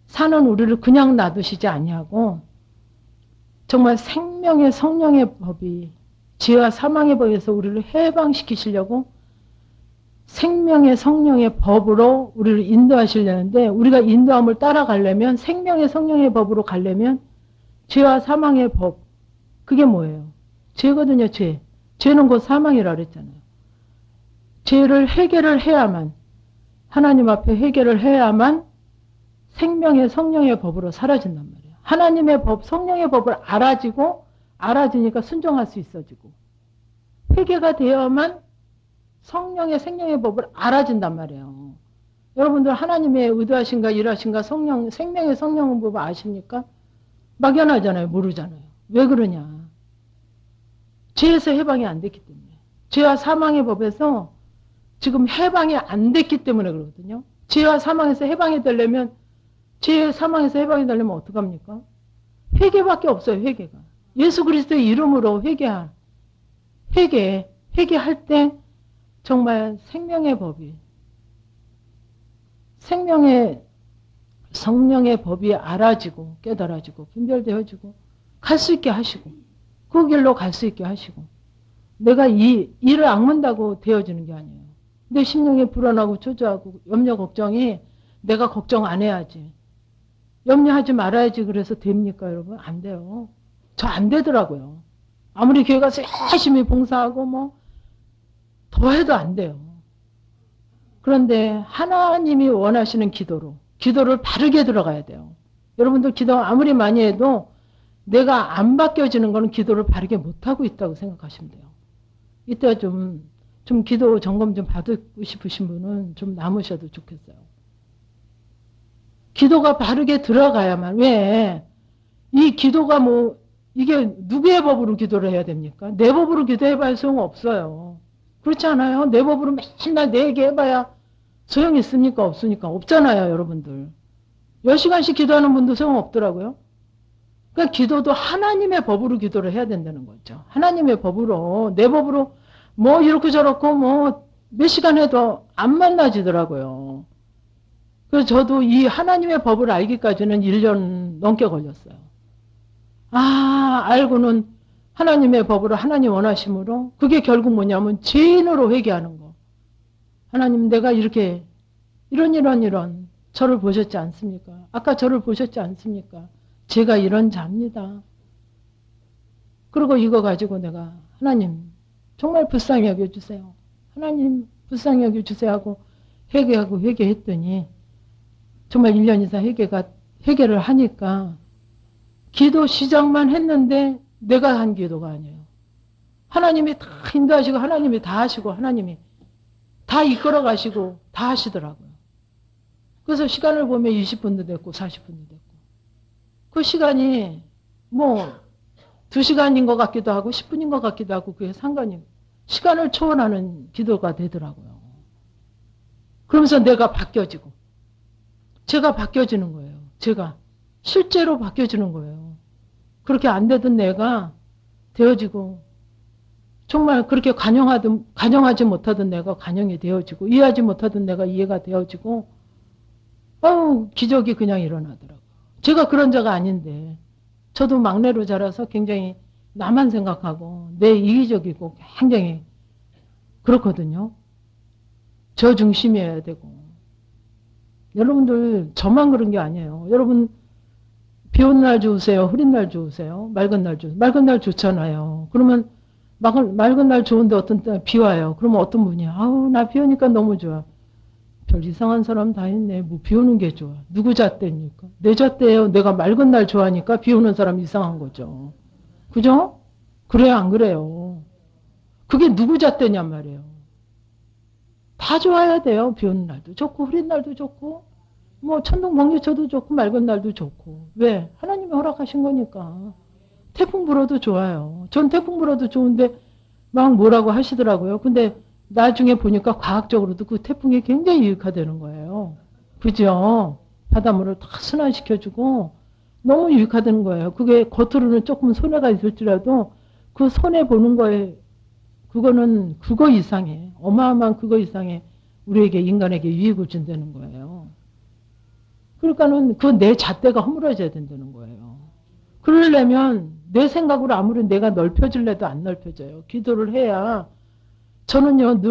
S1: 사는 우리를 그냥 놔두시지 아니하고 정말 생명의 성령의 법이 죄와 사망의 법에서 우리를 해방시키시려고 생명의 성령의 법으로 우리를 인도하시려는데 우리가 인도함을 따라가려면 생명의 성령의 법으로 가려면 죄와 사망의 법 그게 뭐예요? 죄거든요. 죄. 죄는 곧 사망이라 그랬잖아요. 죄를 해결을 해야만 하나님 앞에 해결을 해야만 생명의 성령의 법으로 사라진단 말이에요. 하나님의 법, 성령의 법을 알아지니까 순종할 수 있어지고 회개가 되어야만 성령의 생명의 법을 알아진단 말이에요. 여러분들 하나님의 의도하신가 일하신가 생명의 성령의 법을 아십니까? 막연하잖아요. 모르잖아요. 왜 그러냐. 죄에서 해방이 안 됐기 때문에. 죄와 사망의 법에서 지금 해방이 안 됐기 때문에 그러거든요. 죄와 사망에서 해방이 되려면 죄와 사망에서 해방이 되려면 어떡합니까? 회개밖에 없어요. 회개가. 예수 그리스도의 이름으로 회개할 때 정말 생명의 법이 생명의 성령의 법이 알아지고 깨달아지고 분별되어지고 갈 수 있게 하시고 그 길로 갈 수 있게 하시고 내가 이를 악문다고 되어지는 게 아니에요. 내 심령이 불안하고 초조하고 염려 걱정이 내가 걱정 안 해야지. 염려하지 말아야지 그래서 됩니까 여러분? 안 돼요. 저 안 되더라고요. 아무리 교회 가서 열심히 봉사하고 뭐 더 해도 안 돼요. 그런데 하나님이 원하시는 기도를 바르게 들어가야 돼요. 여러분들 기도 아무리 많이 해도 내가 안 바뀌어지는 거는 기도를 바르게 못하고 있다고 생각하시면 돼요. 이때 좀 기도 점검 좀 받고 싶으신 분은 좀 남으셔도 좋겠어요. 기도가 바르게 들어가야만, 왜? 이 기도가 이게 누구의 법으로 기도를 해야 됩니까? 내 법으로 기도해봐야 소용없어요. 그렇지 않아요? 내 법으로 맨날 내 얘기 해봐야 소용 있습니까? 없으니까? 없잖아요, 여러분들. 10시간씩 기도하는 분도 소용없더라고요. 그러니까 기도도 하나님의 법으로 기도를 해야 된다는 거죠. 하나님의 법으로, 내 법으로 이렇고 저렇고 몇 시간 해도 안 만나지더라고요. 그래서 저도 이 하나님의 법을 알기까지는 1년 넘게 걸렸어요. 알고는 하나님의 법으로 하나님 원하심으로 그게 결국 뭐냐면 죄인으로 회개하는 거. 하나님 내가 이런 저를 보셨지 않습니까? 아까 저를 보셨지 않습니까? 제가 이런 자입니다. 그리고 이거 가지고 내가 하나님 정말 불쌍히 여겨주세요. 하나님 불쌍히 여겨주세요 하고 회개하고 회개했더니 정말 1년 이상 회개를 하니까 기도 시작만 했는데 내가 한 기도가 아니에요. 하나님이 다 인도하시고 하나님이 다 하시고 하나님이 다 이끌어 가시고 다 하시더라고요. 그래서 시간을 보면 20분도 됐고 40분도 됐고 그 시간이 뭐 2시간인 것 같기도 하고 10분인 것 같기도 하고 그게 상관이 시간을 초월하는 기도가 되더라고요. 그러면서 내가 바뀌어지고 제가 바뀌어지는 거예요. 제가 실제로 바뀌어지는 거예요. 그렇게 안 되던 내가 되어지고 정말 그렇게 간영하지 못하던 내가 간영이 되어지고 이해하지 못하던 내가 이해가 되어지고 기적이 그냥 일어나더라고요. 제가 그런 자가 아닌데 저도 막내로 자라서 굉장히 나만 생각하고 내 이기적이고 굉장히 그렇거든요. 저 중심이어야 되고 여러분들 저만 그런 게 아니에요. 여러분 비 오는 날 좋으세요? 흐린 날 좋으세요? 맑은 날 좋으세요? 맑은 날 좋잖아요. 그러면 맑은 날 좋은데 어떤 때 비 와요. 그러면 어떤 분이 아우 나 비 오니까 너무 좋아. 별 이상한 사람 다 있네. 뭐 비 오는 게 좋아. 누구 잣대입니까? 내 잣대예요. 내가 맑은 날 좋아하니까 비 오는 사람 이상한 거죠. 그죠? 그래요 안 그래요? 그게 누구 잣대냔 말이에요. 다 좋아야 돼요. 비 오는 날도 좋고 흐린 날도 좋고 뭐 천둥 번개 쳐도 좋고 맑은 날도 좋고 왜? 하나님이 허락하신 거니까. 태풍 불어도 좋아요. 전 태풍 불어도 좋은데 막 뭐라고 하시더라고요. 근데 나중에 보니까 과학적으로도 그 태풍이 굉장히 유익화되는 거예요. 그죠? 바닷물을 다 순환시켜주고 너무 유익화되는 거예요. 그게 겉으로는 조금 손해가 있을지라도 그 손해보는 거에 그거는 그거 이상해. 어마어마한 그거 이상의 우리에게 인간에게 유익을 준다는 거예요. 그러니까는 그 내 잣대가 허물어져야 된다는 거예요. 그러려면 내 생각으로 아무리 내가 넓혀질래도 안 넓혀져요. 기도를 해야 저는요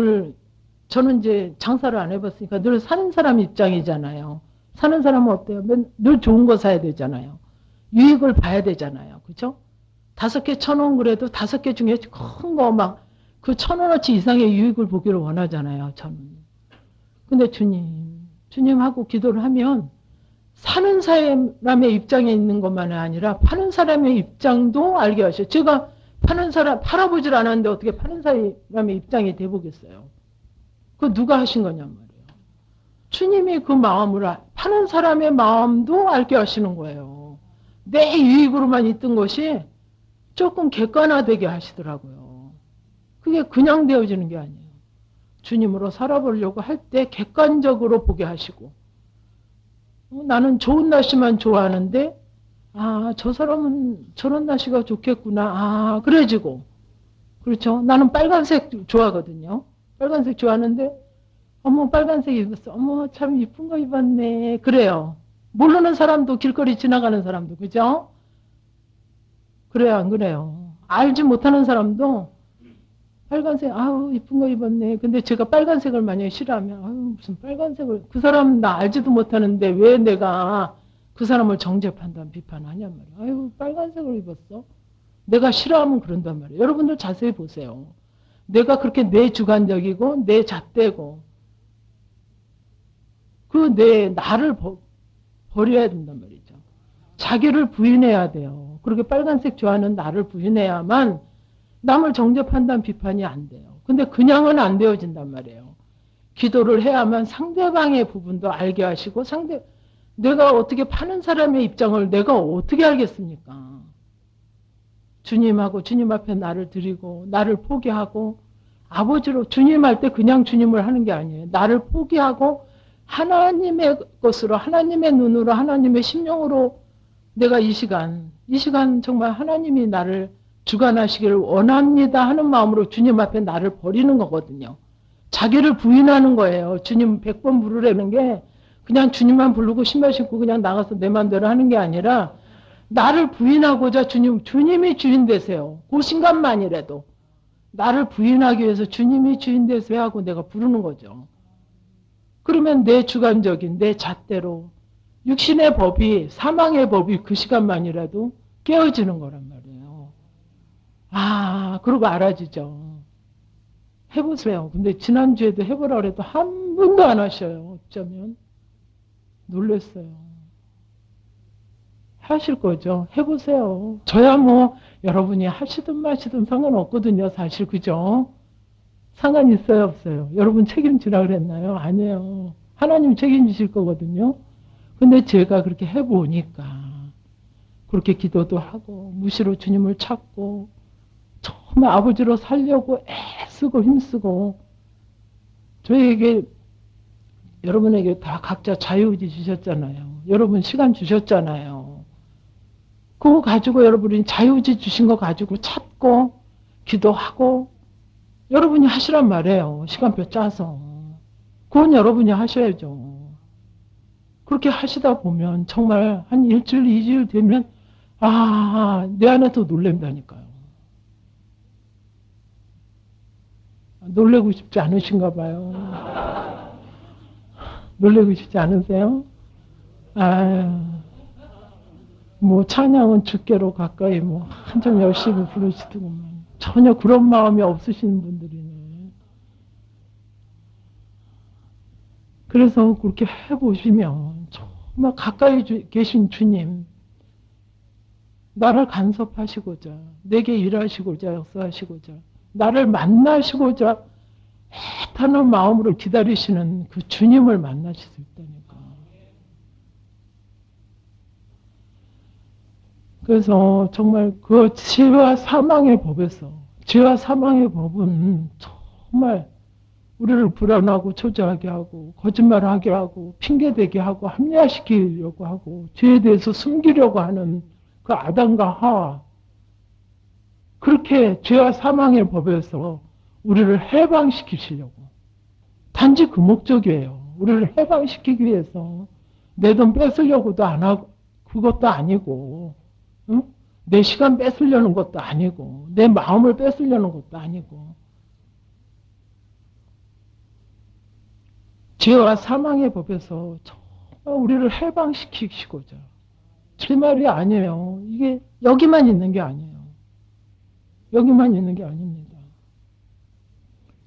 S1: 저는 이제 장사를 안 해봤으니까 늘 사는 사람 입장이잖아요. 사는 사람은 어때요? 늘 좋은 거 사야 되잖아요. 유익을 봐야 되잖아요. 그죠? 5개 1,000원 그래도 5개 중에 큰 거 막 그 1,000원어치 이상의 유익을 보기를 원하잖아요. 저는. 근데 주님하고 기도를 하면 사는 사람의 입장에 있는 것만이 아니라 파는 사람의 입장도 알게 하셔요. 제가 팔아보질 않았는데 어떻게 파는 사람의 입장이 돼보겠어요. 그거 누가 하신 거냔 말이에요. 주님이 그 마음을 파는 사람의 마음도 알게 하시는 거예요. 내 유익으로만 있던 것이 조금 객관화되게 하시더라고요. 그게 그냥 되어지는 게 아니에요. 주님으로 살아보려고 할 때 객관적으로 보게 하시고 나는 좋은 날씨만 좋아하는데 저 사람은 저런 날씨가 좋겠구나. 그래지고 그렇죠. 나는 빨간색 좋아하거든요. 빨간색 좋아하는데 어머 빨간색 입었어. 어머 참 이쁜 거 입었네. 그래요. 모르는 사람도 길거리 지나가는 사람도 그죠? 그래요 안 그래요? 알지 못하는 사람도 빨간색 아우 이쁜 거 입었네. 근데 제가 빨간색을 만약에 싫어하면 아유 무슨 빨간색을 그 사람 나 알지도 못하는데 왜 내가 그 사람을 정죄 판단 비판하냔 말이야. 아유 빨간색을 입었어. 내가 싫어하면 그런단 말이에요. 여러분들 자세히 보세요. 내가 그렇게 내 주관적이고 내 잣대고 그 내 나를 버려야 된단 말이죠. 자기를 부인해야 돼요. 그렇게 빨간색 좋아하는 나를 부인해야만 남을 정죄 판단 비판이 안 돼요. 근데 그냥은 안 되어진단 말이에요. 기도를 해야만 상대방의 부분도 알게 하시고 내가 어떻게 파는 사람의 입장을 내가 어떻게 알겠습니까? 주님하고 주님 앞에 나를 드리고 나를 포기하고 아버지로 주님 할 때 그냥 주님을 하는 게 아니에요. 나를 포기하고 하나님의 것으로 하나님의 눈으로 하나님의 심령으로 내가 이 시간 정말 하나님이 나를 주관하시기를 원합니다 하는 마음으로 주님 앞에 나를 버리는 거거든요. 자기를 부인하는 거예요. 주님 100번 부르라는 게 그냥 주님만 부르고 신발 신고 그냥 나가서 내 맘대로 하는 게 아니라 나를 부인하고자 주님이 주인 되세요. 그 순간만이라도 나를 부인하기 위해서 주님이 주인 되세요 하고 내가 부르는 거죠.
S2: 그러면 내 주관적인 내 잣대로 육신의 법이, 사망의 법이 그 시간만이라도 깨어지는 거란 말이에요. 아, 그러고 알아지죠. 해보세요. 근데 지난주에도 해보라 그래도 한 번도 안 하셔요. 어쩌면. 놀랬어요. 하실 거죠. 해보세요. 저야 뭐 여러분이 하시든 마시든 상관없거든요. 사실 그죠? 상관 있어요 없어요? 여러분 책임지라 그랬나요? 아니에요. 하나님 책임지실 거거든요. 근데 제가 그렇게 해보니까 그렇게 기도도 하고 무시로 주님을 찾고 정말 아버지로 살려고 애쓰고 힘쓰고 저에게 여러분에게 다 각자 자유의지 주셨잖아요. 여러분 시간 주셨잖아요. 그거 가지고 여러분이 자유의지 주신 거 가지고 찾고 기도하고 여러분이 하시란 말이에요. 시간표 짜서. 그건 여러분이 하셔야죠. 그렇게 하시다 보면 정말 한 일주일, 이주일 되면 아, 내 안에서 놀랜다니까요. 놀래고 싶지 않으신가 봐요. 놀래고 싶지 않으세요? 아유, 뭐 찬양은 주께로 가까이 뭐 한참 열심히 부르시더구만. 전혀 그런 마음이 없으신 분들이네. 그래서 그렇게 해보시면 정말 가까이 계신 주님, 나를 간섭하시고자, 내게 일하시고자, 역사하시고자, 나를 만나시고자 애타는 마음으로 기다리시는 그 주님을 만나실 수 있다니까. 그래서 정말 그 죄와 사망의 법에서, 죄와 사망의 법은 정말 우리를 불안하고 초조하게 하고 거짓말하게 하고 핑계대게 하고 합리화시키려고 하고 죄에 대해서 숨기려고 하는 그 아담과 하와, 그렇게 죄와 사망의 법에서 우리를 해방시키시려고, 단지 그 목적이에요. 우리를 해방시키기 위해서 내 돈 뺏으려고도 안 하고 그것도 아니고, 응? 내 시간 뺏으려는 것도 아니고 내 마음을 뺏으려는 것도 아니고, 죄와 사망의 법에서 정말 우리를 해방시키시고자. 제 말이 아니에요. 이게 여기만 있는 게 아니에요. 여기만 있는 게 아닙니다.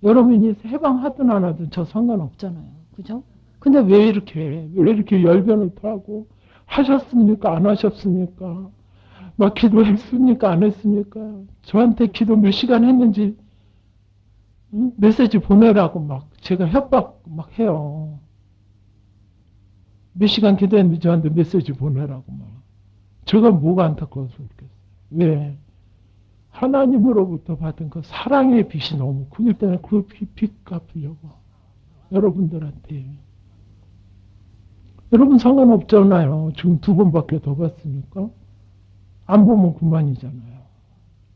S2: 여러분이 해방하든 안 하든 저 상관없잖아요. 그죠? 근데 왜 이렇게 열변을 토하고 하셨습니까? 안 하셨습니까? 막 기도했습니까? 안 했습니까? 저한테 기도 몇 시간 했는지 메시지 보내라고 막 제가 협박 막 해요. 몇 시간 기도했는데 저한테 메시지 보내라고 막. 제가 뭐가 안타까워서 그렇겠어요. 왜? 하나님으로부터 받은 그 사랑의 빚이 너무 크기 때문에 그 빚 갚으려고. 여러분들한테. 여러분 상관없잖아요. 지금 2번밖에 더 받습니까? 안 보면 그만이잖아요.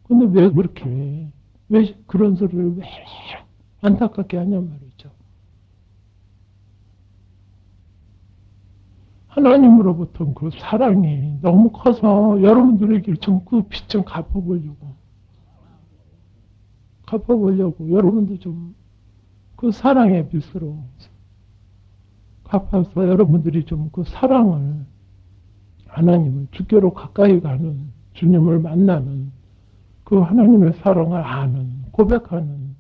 S2: 근데 왜 그렇게, 왜 그런 소리를 왜 안타깝게 하냔 말이죠. 하나님으로부터 그 사랑이 너무 커서 여러분들에게 좀 그 빚 좀 갚아보려고 여러분도 좀 그 사랑의 빚으로 갚아서 여러분들이 좀 그 사랑을, 하나님을 주께로 가까이 가는, 주님을 만나는 그 하나님의 사랑을 아는, 고백하는,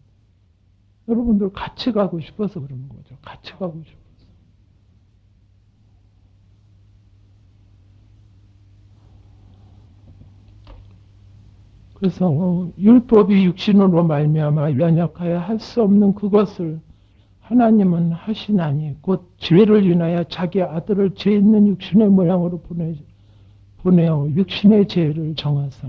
S2: 여러분들 같이 가고 싶어서 그러는 거죠. 같이 가고 싶어서. 그래서 율법이 육신으로 말미암아 연약하여 할 수 없는 그것을 하나님은 하시나니 곧 죄를 인하여 자기 아들을 죄 있는 육신의 모양으로 보내어 육신의 죄를 정하사.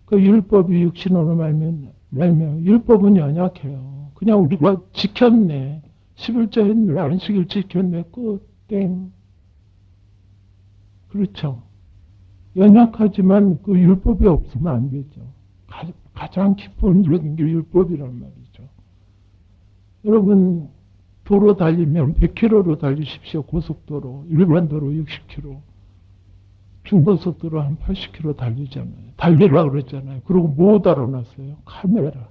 S2: 그 율법이 육신으로 말미암아 율법은 연약해요. 그냥 우리가 지켰네. 11조 했네. 안식일 지켰네. 땡. 그렇죠. 연약하지만 그 율법이 없으면 안 되죠. 가장 기본적인 게 율법이란 말이죠. 여러분 도로 달리면 100km로 달리십시오. 고속도로, 일반도로 60km, 중고속도로 한 80km 달리잖아요. 달리라고 그랬잖아요. 그리고 뭐 달아놨어요? 카메라.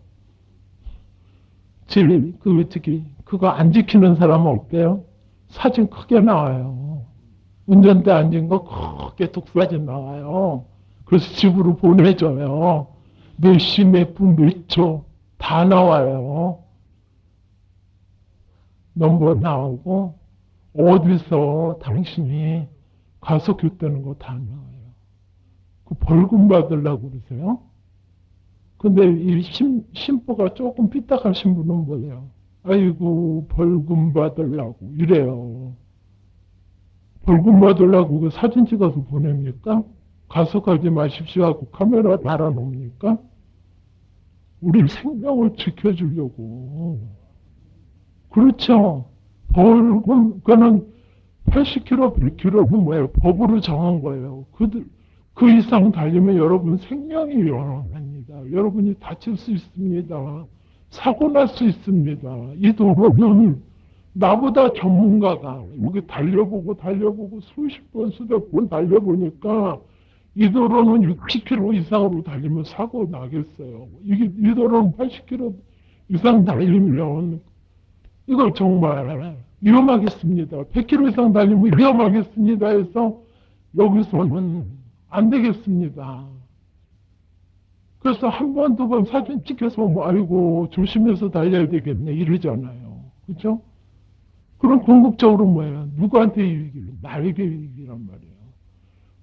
S2: 그거 안 지키는 사람은 어때요? 사진 크게 나와요. 운전대 앉은 거 크게 독사진 나와요. 그래서 집으로 보내줘요. 몇 시, 몇 분, 몇 초 다 나와요. 넘버 나오고 어디서 당신이 가속했다는 거 다 나와요. 그 벌금 받으려고 그러세요? 근데 이 심보가 조금 삐딱하신 분은 뭐예요? 아이고 벌금 받으려고 이래요. 벌금 받으려고 그 사진 찍어서 보냅니까? 가속하지 마십시오 하고 카메라 달아놓습니까? 우리 생명을 지켜주려고. 그렇죠. 벌금, 그거는 80km, 100km는 뭐예요? 법으로 정한 거예요. 그 이상 달리면 여러분 생명이 위험합니다. 여러분이 다칠 수 있습니다. 사고 날 수 있습니다. 이 도로는 나보다 전문가가 여기 달려보고 수십 번, 수백 번 달려보니까 이 도로는 60km 이상으로 달리면 사고 나겠어요. 이 도로는 80km 이상 달리면 이거 정말 위험하겠습니다. 100km 이상 달리면 위험하겠습니다 해서 여기서는 안 되겠습니다. 그래서 한 번, 두 번 사진 찍혀서 뭐 아이고 조심해서 달려야 되겠네 이러잖아요. 그죠? 그럼 궁극적으로 뭐예요? 누구한테 유익이요? 나에게 유익이란 말이에요.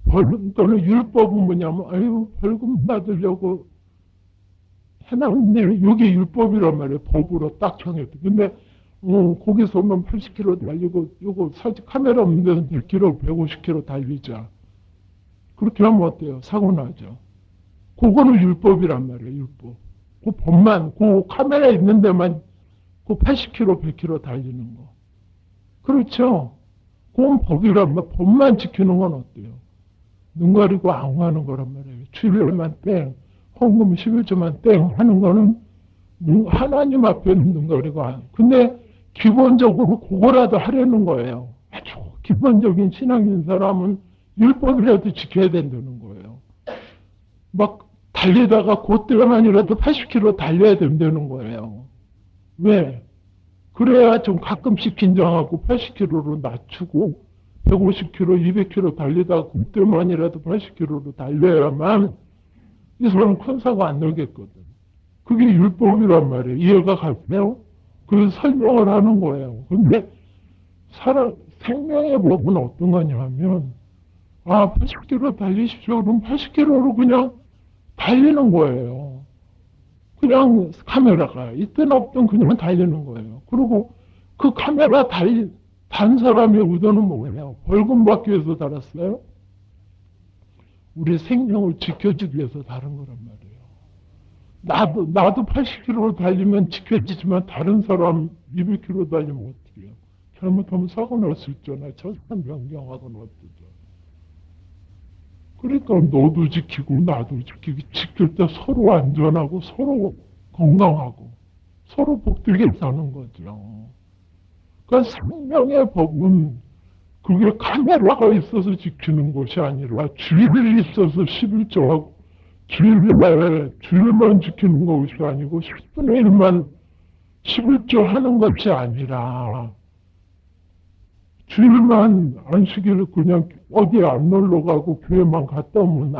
S2: 벌금 또는 율법은 뭐냐면 아이고 벌금 받으려고 해놨네. 이게 율법이란 말이에요. 법으로 딱 정했대. 근데 거기서 오면 80km 달리고 요거 사진 카메라 없는 데서 100km, 150km 달리자. 그렇게 하면 어때요? 사고 나죠. 그거는 율법이란 말이에요. 율법. 그 법만, 그 카메라 있는 데만 그 80km, 100km 달리는 거. 그렇죠. 그건 법이란 말, 법만 지키는 건 어때요? 눈 가리고 앙호하는 거란 말이에요. 주일만 땡, 헌금 11조만 땡 하는 거는 하나님 앞에는 눈 가리고 앙. 근데 기본적으로 그거라도 하려는 거예요. 아주 기본적인 신앙인 사람은 율법이라도 지켜야 된다는 거예요. 막 달리다가 그때만이라도 80km 달려야 된다는 거예요. 왜? 그래야 좀 가끔씩 긴장하고 80km로 낮추고 150km, 200km 달리다가 그때만이라도 80km로 달려야만 이 사람은 큰 사고 안 날겠거든. 그게 율법이란 말이에요. 이해가 갈까요? 그래서 설명을 하는 거예요. 근데 생명의 법은 어떤 거냐면 80km 달리십시오. 그럼 80km로 그냥 달리는 거예요. 그냥 카메라가 있든 없든 그냥 달리는 거예요. 그리고 그 카메라 단 사람의 의도는 뭐예요? 벌금 받기 위해서 달았어요? 우리 생명을 지켜주기 위해서 다른 거란 말이에요. 나도 80km 달리면 지켜지지만 다른 사람 200km 달리면 어떻게 해요? 잘못하면 사고 날 수 있잖아요. 저산 변경하거나 어쩌죠. 그러니까 너도 지키고 나도 지키고 지킬 때 서로 안전하고 서로 건강하고 서로 복되게 사는 거죠. 그러니까 생명의 법은 그게 카메라가 있어서 지키는 것이 아니라 주일이 있어서 11조하고 주일만 지키는 것이 아니고 10분의 1만 11조 하는 것이 아니라 주일만 안식일을 그냥 어디 안 놀러 가고 교회만 갔다 오면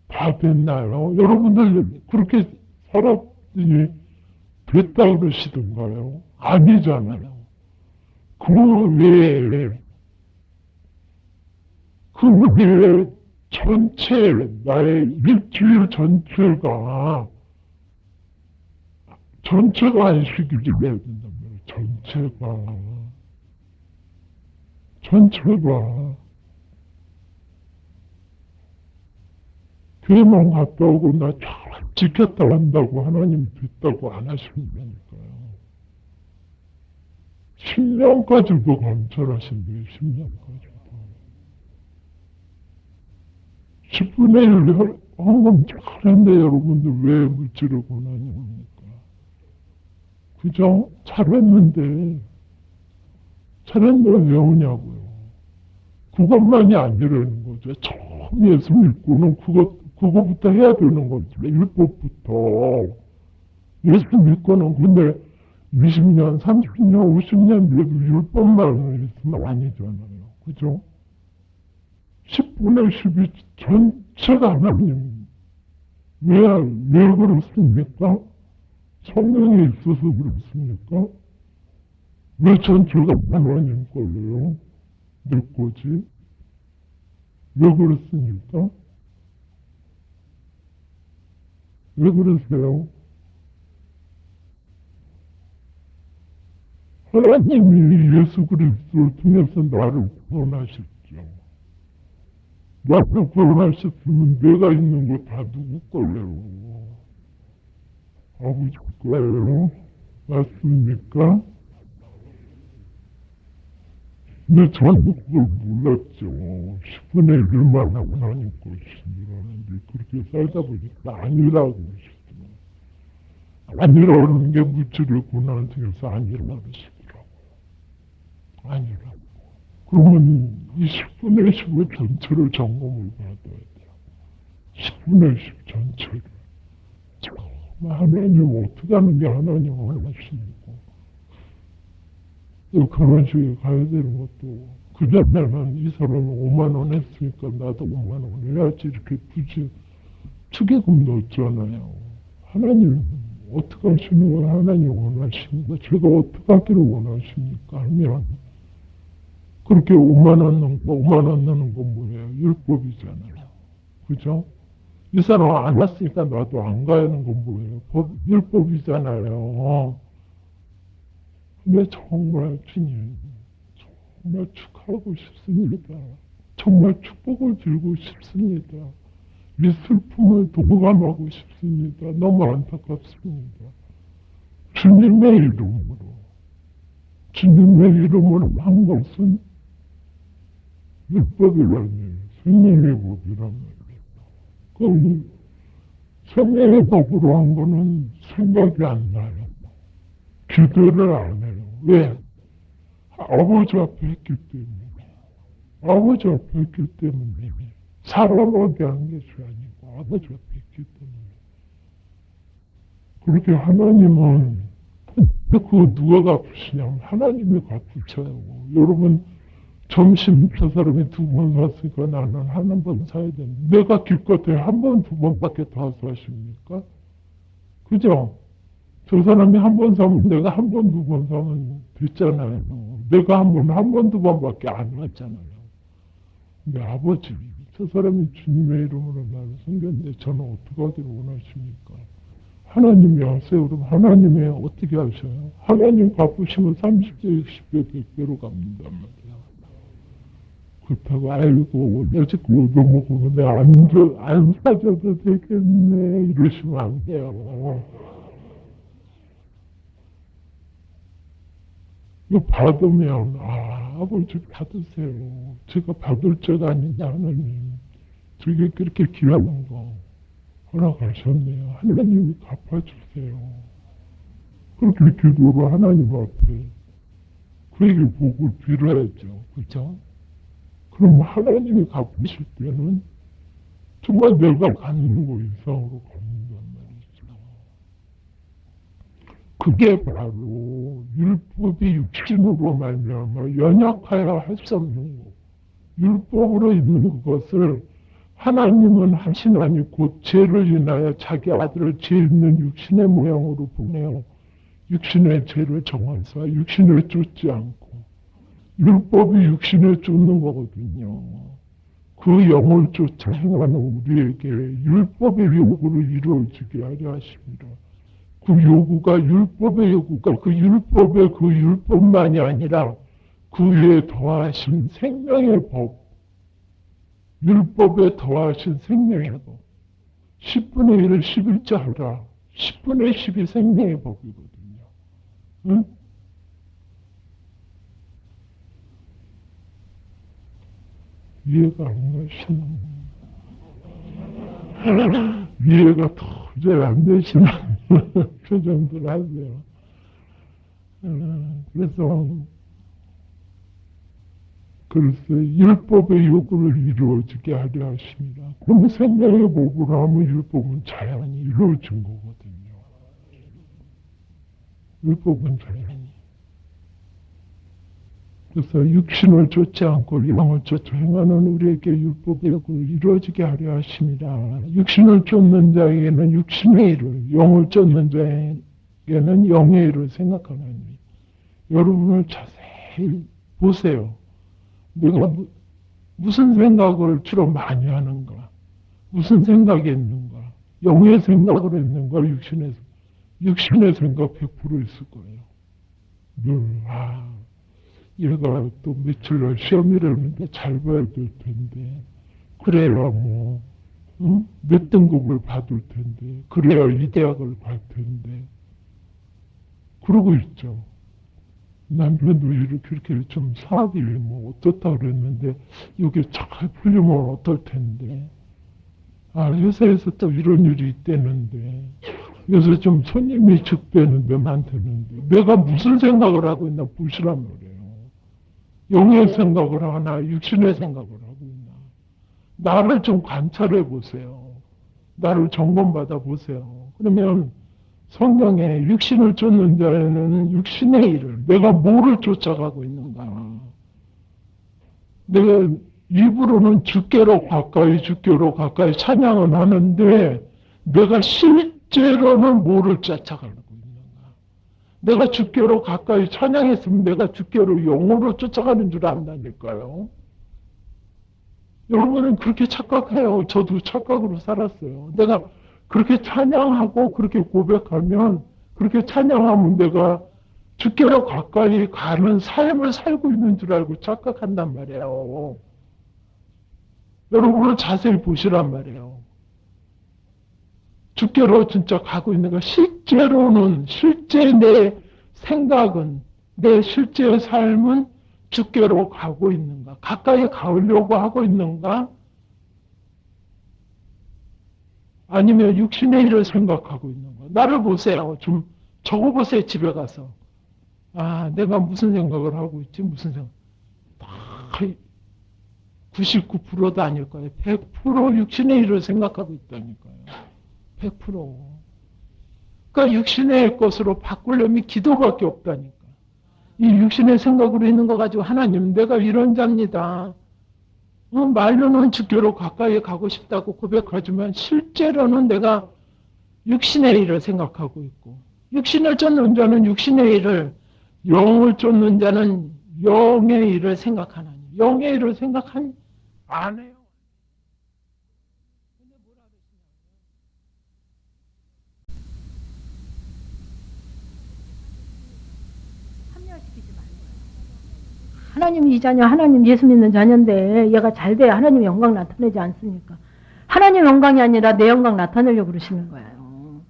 S2: 다 됐나요? 여러분들 그렇게 살았더니 됐다 그러시던가요? 아니잖아요. 그 외에 전체 나의 일주일 전체가 안식일이 돼야 된단 말이에요. 전체가 교회만 갔다 오고 나 잘 지켰다 한다고 하나님 됐다고 안 하신다니까요. 10년까지도 감찰하신대요. 10년까지도. 10분의 1 헌금 잘했는데 여러분들 왜 물질을 권하냐니까. 그죠? 잘했는데 왜 오냐고요. 그것만이 아니라는 거죠. 처음 예수 믿고는 그거부터 해야 되는 거죠. 율법부터. 예수 믿고는 근데
S3: 20년, 30년, 50년 돼도 율법만 있으면 아니잖아요. 그죠? 10분의 10이 전체가 하나님. 왜 그렇습니까? 성령이 있어서 그렇습니까? 왜 전체가 하나님 걸로요? 내 거지? 왜 그렇습니까? 왜 그러세요? 하나님이 예수 그리스도를 통해서 나를 구원하셨죠. 나를 구원하셨으면 내가 있는 거 다 누구 걸래요? 아버지 거예요? 맞습니까? 근데 저는 그걸 몰랐죠. 10분의 1만 하고 하나님 것이라는데 그렇게 살다 보니까 아니라고 하시더라고요. 아니라는 게 물질을 고난해서 아니라고 하시더라고요. 아니라고. 그러면 이 10분의 10의 전체를 점검을 받아야 돼요. 10분의 10 전체를. 하나님 어떻게 하는 게 하나님 원하십니까? 또 결혼식에 가야 되는 것도 그전에는 이 사람은 5만 원 했으니까 나도 5만 원 해야지 이렇게 굳이 축의금 넣었잖아요. 하나님 어떻게 하시는 걸 하나님 원하십니까? 제가 어떻게 하기를 원하십니까? 하면 그렇게 5만 원 넣고 5만 원 넣는 건 뭐예요? 율법이잖아요. 그죠? 이 사람 안 왔으니까 나도 안 가는 건 뭐예요? 율법이잖아요. 근데 정말 주님, 정말 축하하고 싶습니다. 정말 축복을 빌고 싶습니다. 이 슬픔을 동감하고 싶습니다. 너무 안타깝습니다. 주님의 이름으로 한 것은 율법이라니, 생명의 법이란 말이에요. 그 생명의 법으로 한 거는 생각이 안 나요. 기도를 안 해요. 왜? 아버지 앞에 했기 때문에. 아버지 앞에 했기 때문에. 사람에게 한 것이 아니고 아버지 앞에 했기 때문에. 그렇게 하나님은 그거 누가 갚으시냐면 하나님이 갚으셔요. 여러분 점심 저 사람이 2번 샀으니까 나는 한 번 사야 되는데 내가 기껏해 한 번, 2번밖에 더 사십니까? 그죠? 저 사람이 한 번 사면 내가 한 번, 2번 사면 됐잖아요. 내가 한 번, 2번밖에 안 왔잖아요. 근데 아버지, 저 사람이 주님의 이름으로 나를 섬겼는데 저는 어떻게 하기를 원하십니까? 하나님이 하세요. 그럼 하나님이 어떻게 하셔요? 하나님 갚으시면 30배, 60배, 100배로 갑니다 말이야. 그렇다고 아이고 내가 그거 먹고 내가 안 사줘도 되겠네 이러시면 안 돼요. 이거 받으면 아버지 받으세요. 제가 받을 줄 아니냐 하나님. 저게 그렇게 귀한 거 허락하셨네요. 하나님이 갚아주세요. 그렇게 기도로 하나님 앞에 그 얘기를 보고 빌어야죠. 그죠? 그럼 하나님이 갚으실 때는 정말 내가 가는 거 이상으로 갚는단 말이죠. 그게 바로 율법이 육신으로 말미암아 연약하여 할 수 없는 거. 율법으로 있는 것을 하나님은 하시나니 곧 죄를 인하여 자기 아들을 죄 있는 육신의 모양으로 보내어 육신의 죄를 정하사 육신을 쫓지 않고 율법이 육신을 쫓는 거거든요. 그 영을 쫓아 행하는 우리에게 율법의 요구를 이루어지게 하려 하십니다. 그 요구가 율법의 요구가 그 율법의 그 율법만이 아니라 그 위에 더하신 생명의 법, 율법에 더하신 생명의 법. 10분의 1을 11자 하라. 10분의 10이 생명의 법이거든요. 응? 이해가 안 가시는 이해가 도저히 안 되시는 표정들 하세요. 그래서 율법의 요구를 이루어지게 하려 하십니다. 그럼 생명의 법으로 하면 율법은 자연히 이루어진 거거든요. 율법은 당연히. 그래서 육신을 쫓지 않고 영을 쫓아 행하는 우리에게 율법의 역을 이루어지게 하려 하심이라. 육신을 쫓는 자에게는 육신의 일을, 영을 쫓는 자에게는 영의 일을 생각하나니. 여러분을 자세히 보세요. 내가 무슨 생각을 주로 많이 하는가? 무슨 생각이 있는가? 영의 생각을 했는가? 육신의 생각 100% 있을 거예요. 늘, 얘가 또 며칠날 시험이라는데 잘 봐야 될 텐데, 그래야 뭐, 응? 몇 등급을 받을 텐데, 그래야 이 대학을 갈 텐데, 그러고 있죠. 남편도 이렇게 좀 사업이 뭐 어떻다 그랬는데, 여기 잘 풀리면 어떨 텐데, 회사에서 또 이런 일이 있다는데, 그래서 좀 손님이 적대는데 많다는데, 내가 무슨 생각을 하고 있나 보시란 말이에요. 영의 생각을 하나, 육신의 생각을 하고 있나. 나를 좀 관찰해 보세요. 나를 점검받아 보세요. 그러면 성경에 육신을 쫓는 자에는 육신의 일을, 내가 뭐를 쫓아가고 있는가. 내가 입으로는 주께로 가까이 찬양을 하는데, 내가 실제로는 뭐를 쫓아가고 있는가. 내가 주께로 가까이 찬양했으면 내가 주께로 영으로 쫓아가는 줄 안다니까요. 여러분은 그렇게 착각해요. 저도 착각으로 살았어요. 내가 그렇게 찬양하고 그렇게 고백하면, 그렇게 찬양하면 내가 주께로 가까이 가는 삶을 살고 있는 줄 알고 착각한단 말이에요. 여러분은 자세히 보시란 말이에요. 주께로 진짜 가고 있는가? 실제로는, 실제 내 생각은, 내 실제 삶은 주께로 가고 있는가? 가까이 가려고 하고 있는가? 아니면 육신의 일을 생각하고 있는가? 나를 보세요. 좀 적어보세요, 집에 가서. 내가 무슨 생각을 하고 있지? 무슨 생각? 다 99%도 아닐 거예요. 100% 육신의 일을 생각하고 있다니까요. 100%. 그러니까 육신의 것으로 바꾸려면 기도밖에 없다니까. 이 육신의 생각으로 있는 거 가지고 하나님, 내가 이런 자입니다. 말로는 주께로 가까이 가고 싶다고 고백하지만 실제로는 내가 육신의 일을 생각하고 있고, 육신을 쫓는 자는 육신의 일을, 영을 쫓는 자는 영의 일을 생각하나니. 영의 일을 생각하니 안 해요.
S1: 하나님 이 자녀, 하나님 예수 믿는 자녀인데 얘가 잘 돼야 하나님 영광 나타내지 않습니까? 하나님 영광이 아니라 내 영광 나타내려고 그러시는 거예요.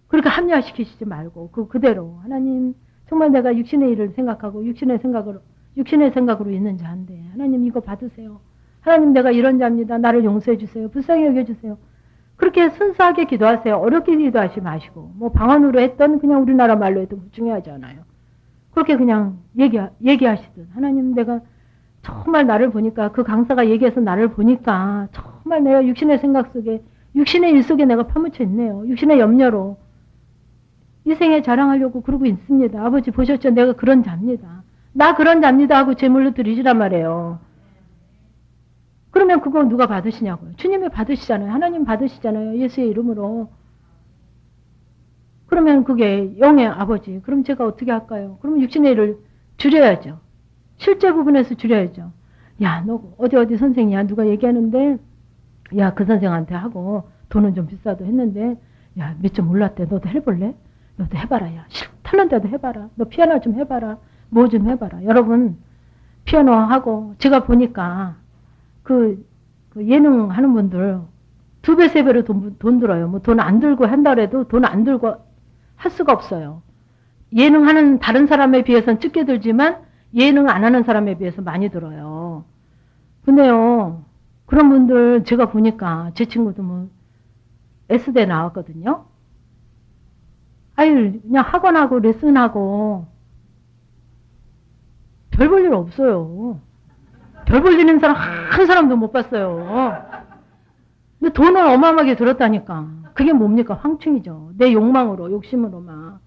S1: 그러니까 합리화시키시지 말고 그대로 하나님 정말 내가 육신의 일을 생각하고 육신의 생각으로 있는 자인데 하나님 이거 받으세요. 하나님 내가 이런 자입니다. 나를 용서해 주세요. 불쌍히 여겨주세요. 그렇게 순수하게 기도하세요. 어렵게 기도하지 마시고 뭐 방언으로 했던 그냥 우리나라 말로 해도 중요하지 않아요. 그렇게 그냥 얘기하시든 하나님 내가 정말 나를 보니까 그 강사가 얘기해서 나를 보니까 정말 내가 육신의 생각 속에 육신의 일 속에 내가 파묻혀 있네요. 육신의 염려로 이 생에 자랑하려고 그러고 있습니다. 아버지 보셨죠? 내가 그런 자입니다. 나 그런 자입니다 하고 제물로 드리시란 말이에요. 그러면 그거 누가 받으시냐고요. 주님이 받으시잖아요. 하나님 받으시잖아요. 예수의 이름으로. 그러면 그게 영의 아버지. 그럼 제가 어떻게 할까요? 그러면 육신의 일을 줄여야죠. 실제 부분에서 줄여야죠. 야, 너 어디 선생이야? 누가 얘기하는데 야, 그 선생한테 하고 돈은 좀 비싸도 했는데 야, 몇 점 올랐대. 너도 해볼래? 너도 해봐라. 야, 싫다는데도 해봐라. 너 피아노 좀 해봐라. 뭐 좀 해봐라. 여러분 피아노 하고 제가 보니까 그 예능 하는 분들 2배, 3배로 돈 들어요. 뭐 돈 안 들고 한다 그래도 돈 안 들고 할 수가 없어요. 예능 하는 다른 사람에 비해서는 적게 들지만 예능 안 하는 사람에 비해서 많이 들어요. 근데요, 그런 분들 제가 보니까 제 친구도 뭐 S대 나왔거든요. 아유, 그냥 학원하고 레슨하고 별 볼 일 없어요. 별 볼 일 있는 사람 한 사람도 못 봤어요. 근데 돈을 어마어마하게 들었다니까. 그게 뭡니까? 황충이죠. 내 욕망으로, 욕심으로 막.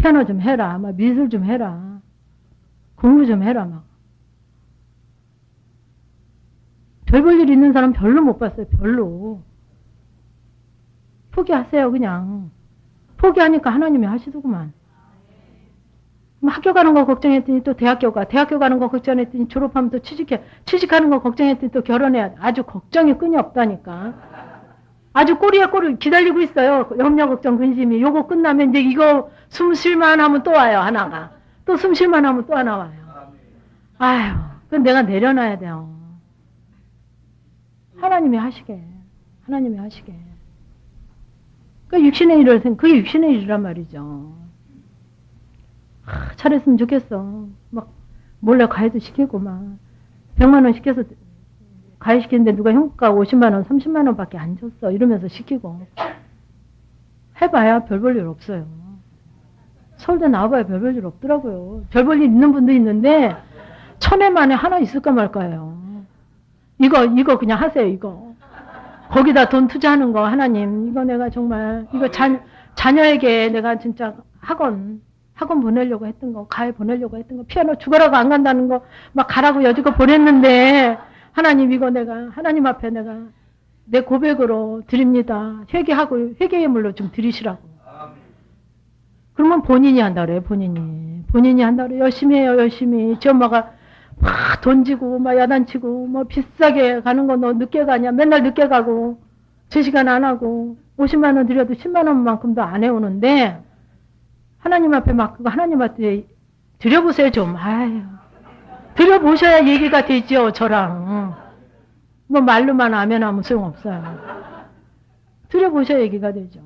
S1: 피아노 좀 해라. 막 미술 좀 해라. 공부 좀 해라. 막. 별 볼 일 있는 사람 별로 못 봤어요. 별로. 포기하세요. 그냥. 포기하니까 하나님이 하시더구만. 학교 가는 거 걱정했더니 또 대학교 가는 거 걱정했더니 졸업하면 또 취직하는 거 걱정했더니 또 결혼해야 돼. 아주 걱정이 끈이 없다니까. 아주 꼬리에 꼬리 기다리고 있어요. 염려, 걱정, 근심이. 요거 끝나면 이제 이거 숨 쉴만 하면 또 와요. 하나가. 또 숨 쉴만 하면 또 하나 와요. 아유, 그건 내가 내려놔야 돼요. 하나님이 하시게. 하나님이 하시게. 그게 육신의 일이란 말이죠. 잘했으면 좋겠어. 막 몰래 가해도 시키고 막 100만 원 시켜서 가해 시키는데 누가 형가 50만 원, 30만 원밖에 안 줬어. 이러면서 시키고 해봐야 별 볼 일 없어요. 서울대 나와봐야 별 볼 일 없더라고요. 별 볼 일 있는 분도 있는데 1000회 만에 하나 있을까 말까요. 이거 그냥 하세요. 이거 거기다 돈 투자하는 거 하나님 이거 내가 정말 이거 자녀에게 내가 진짜 학원 보내려고 했던 거, 가해 보내려고 했던 거, 피아노 죽어라고 안 간다는 거, 막 가라고 여지껏 보냈는데, 하나님 이거 내가, 하나님 앞에 내가 내 고백으로 드립니다. 회개하고, 회개의 물로 좀 드리시라고. 그러면 본인이 한다 그래요, 본인이 한다 그래요. 열심히 해요, 열심히. 지 엄마가 막 돈 지고, 막 야단치고, 뭐 비싸게 가는 거 너 늦게 가냐, 맨날 늦게 가고, 제 시간 안 하고, 50만 원 드려도 10만 원만큼도 안 해오는데, 하나님 앞에 막 그거 하나님한테 드려보세요 좀. 아유, 드려보셔야 얘기가 되죠 저랑. 뭐 말로만 아멘하면 소용없어요. 드려보셔야 얘기가 되죠.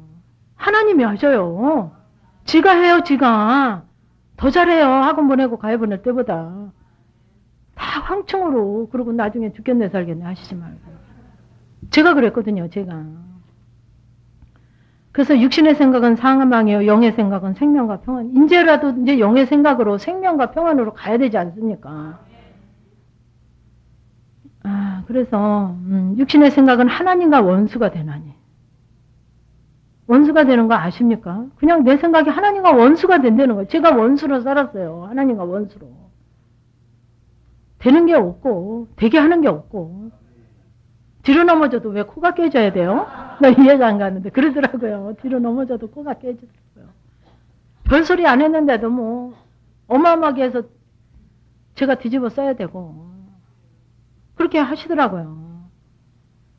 S1: 하나님이 하셔요. 지가 해요 지가. 더 잘해요. 학원 보내고 가해 보낼 때보다. 다 황충으로 그러고 나중에 죽겠네 살겠네 하시지 말고. 제가 그랬거든요 제가. 그래서 육신의 생각은 사망이요, 영의 생각은 생명과 평안. 이제라도 이제 영의 생각으로 생명과 평안으로 가야 되지 않습니까? 그래서 육신의 생각은 하나님과 원수가 되나니. 원수가 되는 거 아십니까? 그냥 내 생각이 하나님과 원수가 된다는 거예요. 제가 원수로 살았어요. 하나님과 원수로. 되는 게 없고, 되게 하는 게 없고. 뒤로 넘어져도 왜 코가 깨져야 돼요? 나 이해가 안 가는데 그러더라고요. 뒤로 넘어져도 코가 깨지더라고요. 별소리 안 했는데도 뭐 어마어마하게 해서 제가 뒤집어 써야 되고 그렇게 하시더라고요.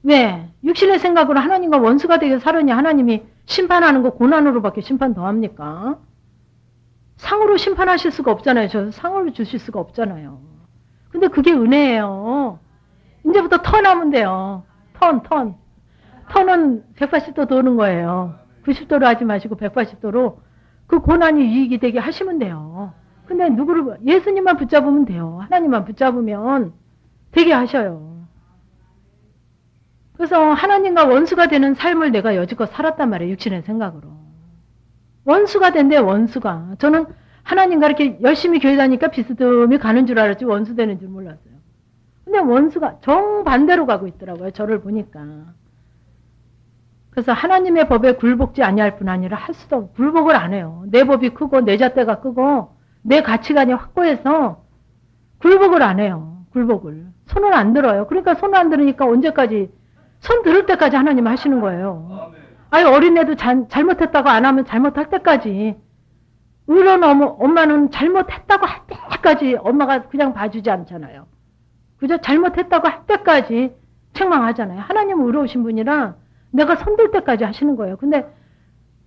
S1: 왜? 육신의 생각으로 하나님과 원수가 되게 살으니 하나님이 심판하는 거 고난으로밖에 심판 더 합니까? 상으로 심판하실 수가 없잖아요. 저 상으로 주실 수가 없잖아요. 근데 그게 은혜예요. 이제부터 턴하면 돼요. 턴은 180도 도는 거예요. 90도로 하지 마시고 180도로 그 고난이 유익이 되게 하시면 돼요. 근데 예수님만 붙잡으면 돼요. 하나님만 붙잡으면 되게 하셔요. 그래서 하나님과 원수가 되는 삶을 내가 여지껏 살았단 말이에요. 육신의 생각으로. 원수가 된대 원수가. 저는 하나님과 이렇게 열심히 교회 다니까 비스듬히 가는 줄 알았지 원수 되는 줄 몰랐어요. 근데 원수가 정반대로 가고 있더라고요. 저를 보니까. 그래서 하나님의 법에 굴복지 아니할 뿐 아니라 할 수도 없고 굴복을 안 해요. 내 법이 크고 내 잣대가 크고 내 가치관이 확고해서 굴복을 안 해요. 굴복을. 손을 안 들어요. 그러니까 손을 안 들으니까 언제까지 손 들을 때까지 하나님 하시는 거예요. 아니 어린애도 잘못했다고 안 하면 잘못할 때까지 의로운 엄마는 잘못했다고 할 때까지 엄마가 그냥 봐주지 않잖아요. 그저 잘못했다고 할 때까지 책망하잖아요. 하나님은 의로우신 분이라 내가 손들 때까지 하시는 거예요. 근데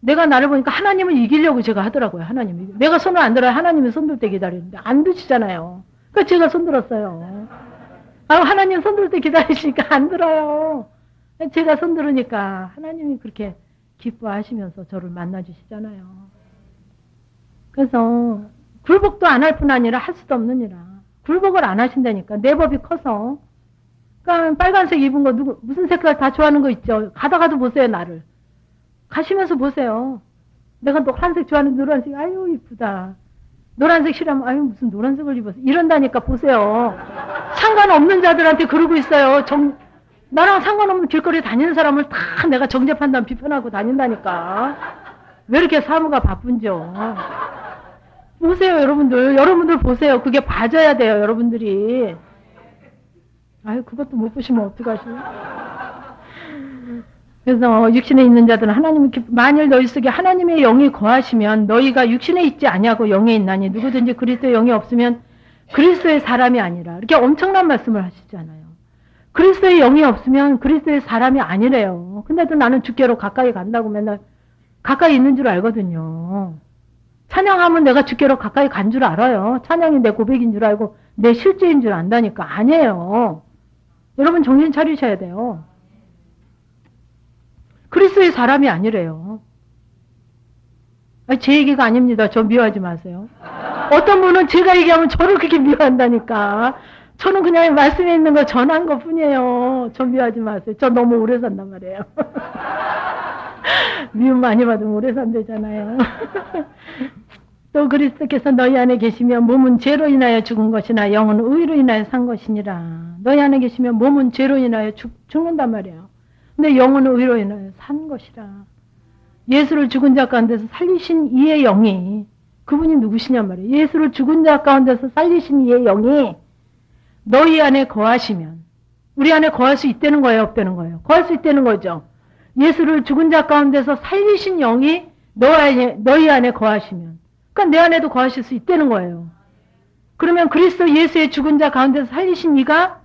S1: 내가 나를 보니까 하나님을 이기려고 제가 하더라고요. 하나님이. 내가 손을 안 들어야 하나님이 손들 때 기다리는데 안 드시잖아요. 그러니까 제가 손 들었어요. 하나님 손 들 때 기다리시니까 안 들어요. 제가 손 들으니까 하나님이 그렇게 기뻐하시면서 저를 만나주시잖아요. 그래서 굴복도 안 할 뿐 아니라 할 수도 없느니라. 굴복을 안 하신다니까. 내 법이 커서. 그러니까 빨간색 입은 거 무슨 색깔 다 좋아하는 거 있죠. 가다가도 보세요 나를. 가시면서 보세요. 내가 노란색 좋아하는 노란색 아유 이쁘다. 노란색 싫어하면 아유 무슨 노란색을 입었어. 이런다니까 보세요. 상관없는 자들한테 그러고 있어요. 나랑 상관없는 길거리 다니는 사람을 다 내가 정죄판단 비판하고 다닌다니까. 왜 이렇게 사무가 바쁜지요. 보세요, 여러분들. 여러분들 보세요. 그게 봐줘야 돼요, 여러분들이. 아유, 그것도 못 보시면 어떡하시요? 그래서 육신에 있는 자들은 하나님, 만일 너희 속에 하나님의 영이 거하시면 너희가 육신에 있지 아니하고 영에 있나니 누구든지 그리스도의 영이 없으면 그리스도의 사람이 아니라. 이렇게 엄청난 말씀을 하시잖아요. 그리스도의 영이 없으면 그리스도의 사람이 아니래요. 근데도 나는 주께로 가까이 간다고 맨날 가까이 있는 줄 알거든요. 찬양하면 내가 주께로 가까이 간 줄 알아요. 찬양이 내 고백인 줄 알고 내 실제인 줄 안다니까. 아니에요. 여러분 정신 차리셔야 돼요. 그리스도의 사람이 아니래요. 제 얘기가 아닙니다. 저 미워하지 마세요. 어떤 분은 제가 얘기하면 저를 그렇게 미워한다니까. 저는 그냥 말씀에 있는 거 전한 것 뿐이에요. 저 미워하지 마세요. 저 너무 오래 산단 말이에요. 미움 많이 받으면 오래 산대잖아요. 또 그리스도께서 너희 안에 계시면 몸은 죄로 인하여 죽은 것이나 영은 의로 인하여 산 것이니라. 너희 안에 계시면 몸은 죄로 인하여 죽는단 말이에요. 근데 영은 의로 인하여 산 것이라. 예수를 죽은 자 가운데서 살리신 이의 영이, 그분이 누구시냔 말이에요. 예수를 죽은 자 가운데서 살리신 이의 영이 너희 안에 거하시면, 우리 안에 거할 수 있다는 거예요, 없다는 거예요? 거할 수 있다는 거죠. 예수를 죽은 자 가운데서 살리신 영이 너희 안에 거하시면, 그러니까 내 안에도 거하실 수 있다는 거예요. 그러면 그리스도 예수의 죽은 자 가운데서 살리신 이가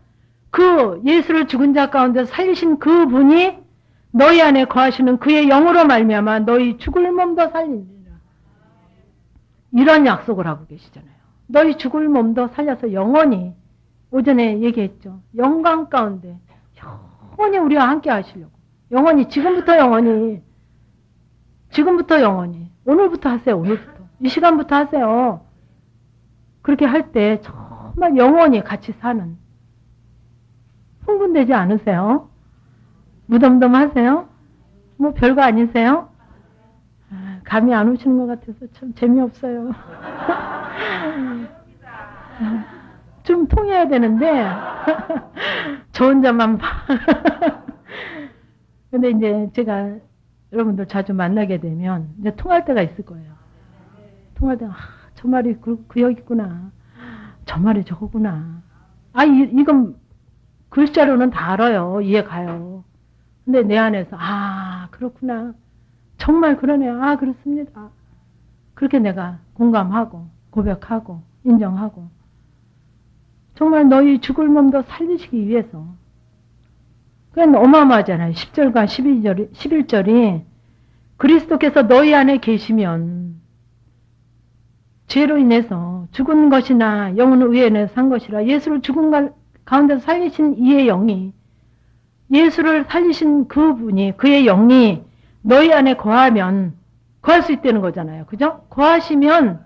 S1: 그 예수를 죽은 자 가운데서 살리신 그 분이 너희 안에 거하시는 그의 영으로 말미암아 너희 죽을 몸도 살리리라. 이런 약속을 하고 계시잖아요. 너희 죽을 몸도 살려서 영원히, 오전에 얘기했죠. 영광 가운데 영원히 우리와 함께 하시려고. 영원히, 지금부터 영원히, 지금부터 영원히, 오늘부터 하세요. 오늘부터. 이 시간부터 하세요. 그렇게 할 때 정말 영원히 같이 사는, 흥분되지 않으세요? 무덤덤하세요? 뭐 별거 아니세요? 감이 안 오시는 것 같아서 참 재미없어요. 좀 통해야 되는데 저 혼자만 봐. 근데 이제 제가 여러분들 자주 만나게 되면 이제 통할 때가 있을 거예요. 통할 때, 저 말이 그 여기구나. 저 말이 저거구나. 이건 글자로는 다 알아요. 이해 가요. 근데 내 안에서, 그렇구나. 정말 그러네요. 그렇습니다. 그렇게 내가 공감하고, 고백하고, 인정하고. 정말 너희 죽을 몸도 살리시기 위해서. 그건 어마어마하잖아요. 10절과 11절이 그리스도께서 너희 안에 계시면 죄로 인해서 죽은 것이나 영은 의에 인해서 산 것이라. 예수를 죽은 가운데서 살리신 이의 영이, 예수를 살리신 그분이, 그의 영이 너희 안에 거하면 거할 수 있다는 거잖아요. 그죠? 거하시면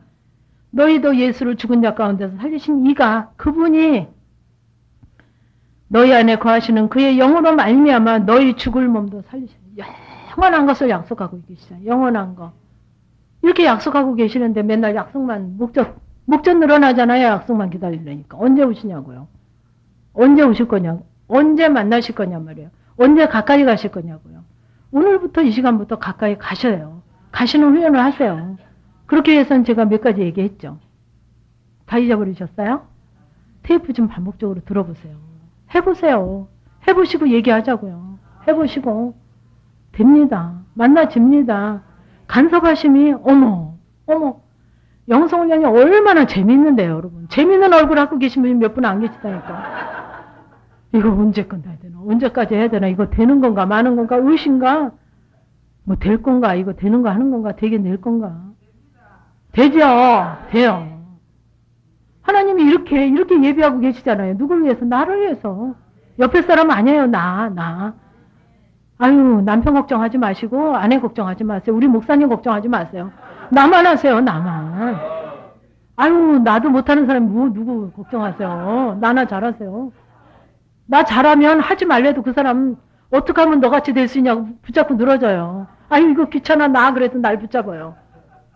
S1: 너희도 예수를 죽은 자 가운데서 살리신 이가, 그분이 너희 안에 거하시는 그의 영으로 말미암아 너희 죽을 몸도 살리시는, 영원한 것을 약속하고 계시잖아요. 영원한 거. 이렇게 약속하고 계시는데 맨날 약속만, 목적 늘어나잖아요. 약속만 기다리려니까. 언제 오시냐고요. 언제 오실 거냐고. 언제 만나실 거냐 말이에요. 언제 가까이 가실 거냐고요. 오늘부터 이 시간부터 가까이 가셔요. 가시는 훈련을 하세요. 그렇게 해서는 제가 몇 가지 얘기했죠. 다 잊어버리셨어요? 테이프 좀 반복적으로 들어보세요. 해보세요. 해보시고 얘기하자고요. 해보시고 됩니다. 만나집니다. 간섭하심이 어머 영성훈련이 얼마나 재밌는데요, 여러분. 재밌는 얼굴 하고 계신 분이 몇 분 안 계시다니까. 이거 언제 끝나야 되나? 언제까지 해야 되나? 이거 되는 건가 마는 건가? 의신가? 뭐 될 건가? 이거 되는 거 하는 건가? 되긴 될 건가? 되죠. 돼요. 하나님이 이렇게 예비하고 계시잖아요. 누굴 위해서? 나를 위해서. 옆에 사람 아니에요. 나. 아유, 남편 걱정하지 마시고 아내 걱정하지 마세요. 우리 목사님 걱정하지 마세요. 나만 하세요. 나만. 아유, 나도 못하는 사람 누구 걱정하세요. 나나 잘하세요. 나 잘하면 하지 말래도 그 사람 어떻게 하면 너같이 될 수 있냐고 붙잡고 늘어져요. 아유, 이거 귀찮아. 나 그래도 날 붙잡아요.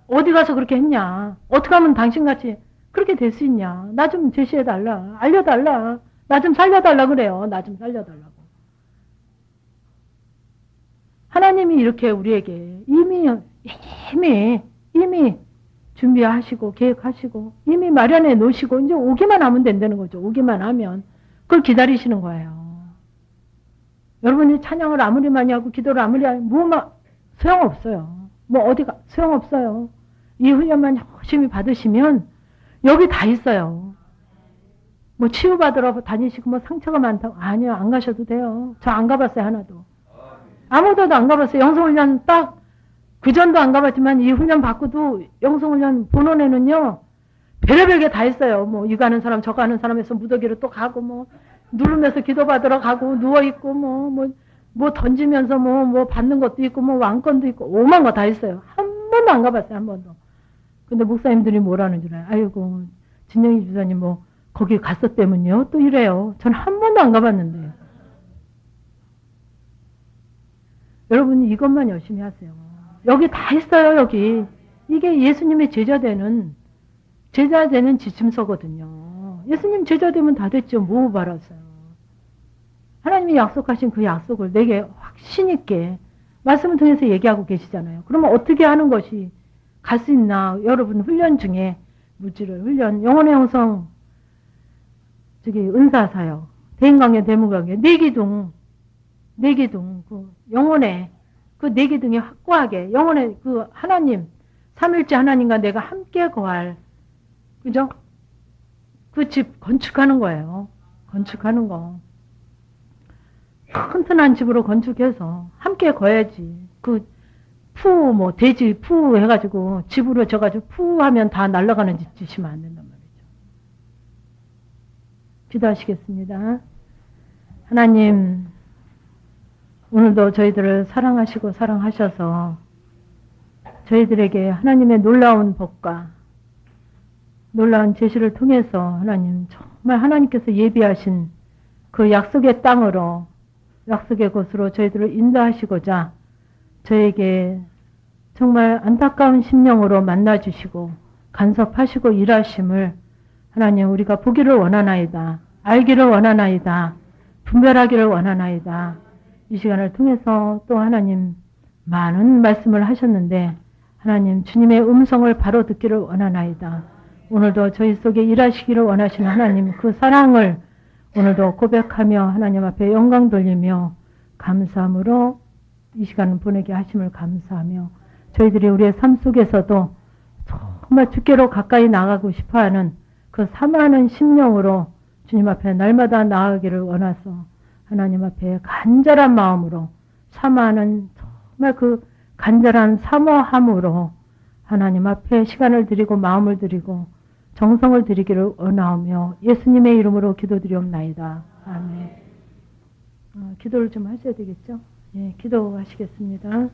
S1: 어디 가서 그렇게 했냐. 어떻게 하면 당신같이 그렇게 될 수 있냐. 나 좀 제시해달라. 알려달라. 나 좀 살려달라 그래요. 나 좀 살려달라고. 하나님이 이렇게 우리에게 이미 준비하시고 계획하시고 이미 마련해 놓으시고 이제 오기만 하면 된다는 거죠. 오기만 하면 그걸 기다리시는 거예요. 여러분이 찬양을 아무리 많이 하고 기도를 아무리 하면 소용없어요. 뭐 어디가 소용없어요. 이 훈련만 열심히 받으시면 여기 다 있어요. 뭐 치유받으러 다니시고 뭐 상처가 많다고 아니요, 안 가셔도 돼요. 저 안 가봤어요. 하나도. 아무데도 안 가봤어요. 영성훈련 딱 그전도 안 가봤지만 이 훈련 받고도 영성훈련 본원에는요 별의별 게 다 있어요. 뭐 이거 하는 사람 저거 하는 사람에서 무더기로 또 가고 뭐 누르면서 기도받으러 가고 누워있고 뭐 던지면서 뭐 받는 것도 있고 뭐 왕권도 있고 오만 거 다 있어요. 한 번도 안 가봤어요. 한 번도. 근데 목사님들이 뭐라는 줄 알아요. 아이고 진영이 주사님 뭐 거기 갔었다면요 또 이래요. 전 한 번도 안 가봤는데요. 여러분 이것만 열심히 하세요. 여기 다 있어요. 여기 이게 예수님의 제자되는 지침서거든요. 예수님 제자되면 다 됐죠. 뭐 바랐어요. 하나님이 약속하신 그 약속을 내게 확신 있게 말씀을 통해서 얘기하고 계시잖아요. 그러면 어떻게 하는 것이 갈 수 있나? 여러분 훈련 중에 물질을 훈련, 영혼의 형성, 은사사역, 대인관계, 대무관계, 내기둥, 그 영혼의 그 내기둥이 확고하게 영혼의 그 하나님, 삼일째 하나님과 내가 함께 거할, 그죠? 그 집 건축하는 거예요. 건축하는 거. 튼튼한 집으로 건축해서 함께 거야지. 돼지 푸 해가지고 집으로 져가지고 푸 하면 다 날아가는 짓 짓이면 안 된단 말이죠. 기도하시겠습니다. 하나님, 오늘도 저희들을 사랑하시고 사랑하셔서 저희들에게 하나님의 놀라운 복과 놀라운 제시를 통해서 하나님 정말 하나님께서 예비하신 그 약속의 땅으로 약속의 곳으로 저희들을 인도하시고자 저에게 정말 안타까운 심령으로 만나주시고 간섭하시고 일하심을 하나님 우리가 보기를 원하나이다. 알기를 원하나이다. 분별하기를 원하나이다. 이 시간을 통해서 또 하나님 많은 말씀을 하셨는데 하나님 주님의 음성을 바로 듣기를 원하나이다. 오늘도 저희 속에 일하시기를 원하시는 하나님 그 사랑을 오늘도 고백하며 하나님 앞에 영광 돌리며 감사함으로 이 시간을 보내게 하심을 감사하며 저희들이 우리의 삶 속에서도 정말 주께로 가까이 나가고 싶어하는 그 사모하는 심령으로 주님 앞에 날마다 나아가기를 원해서 하나님 앞에 간절한 마음으로 사모하는 정말 그 간절한 사모함으로 하나님 앞에 시간을 드리고 마음을 드리고 정성을 드리기를 원하오며 예수님의 이름으로 기도드리옵나이다. 아멘. 기도를 좀 하셔야 되겠죠? 예, 기도하시겠습니다.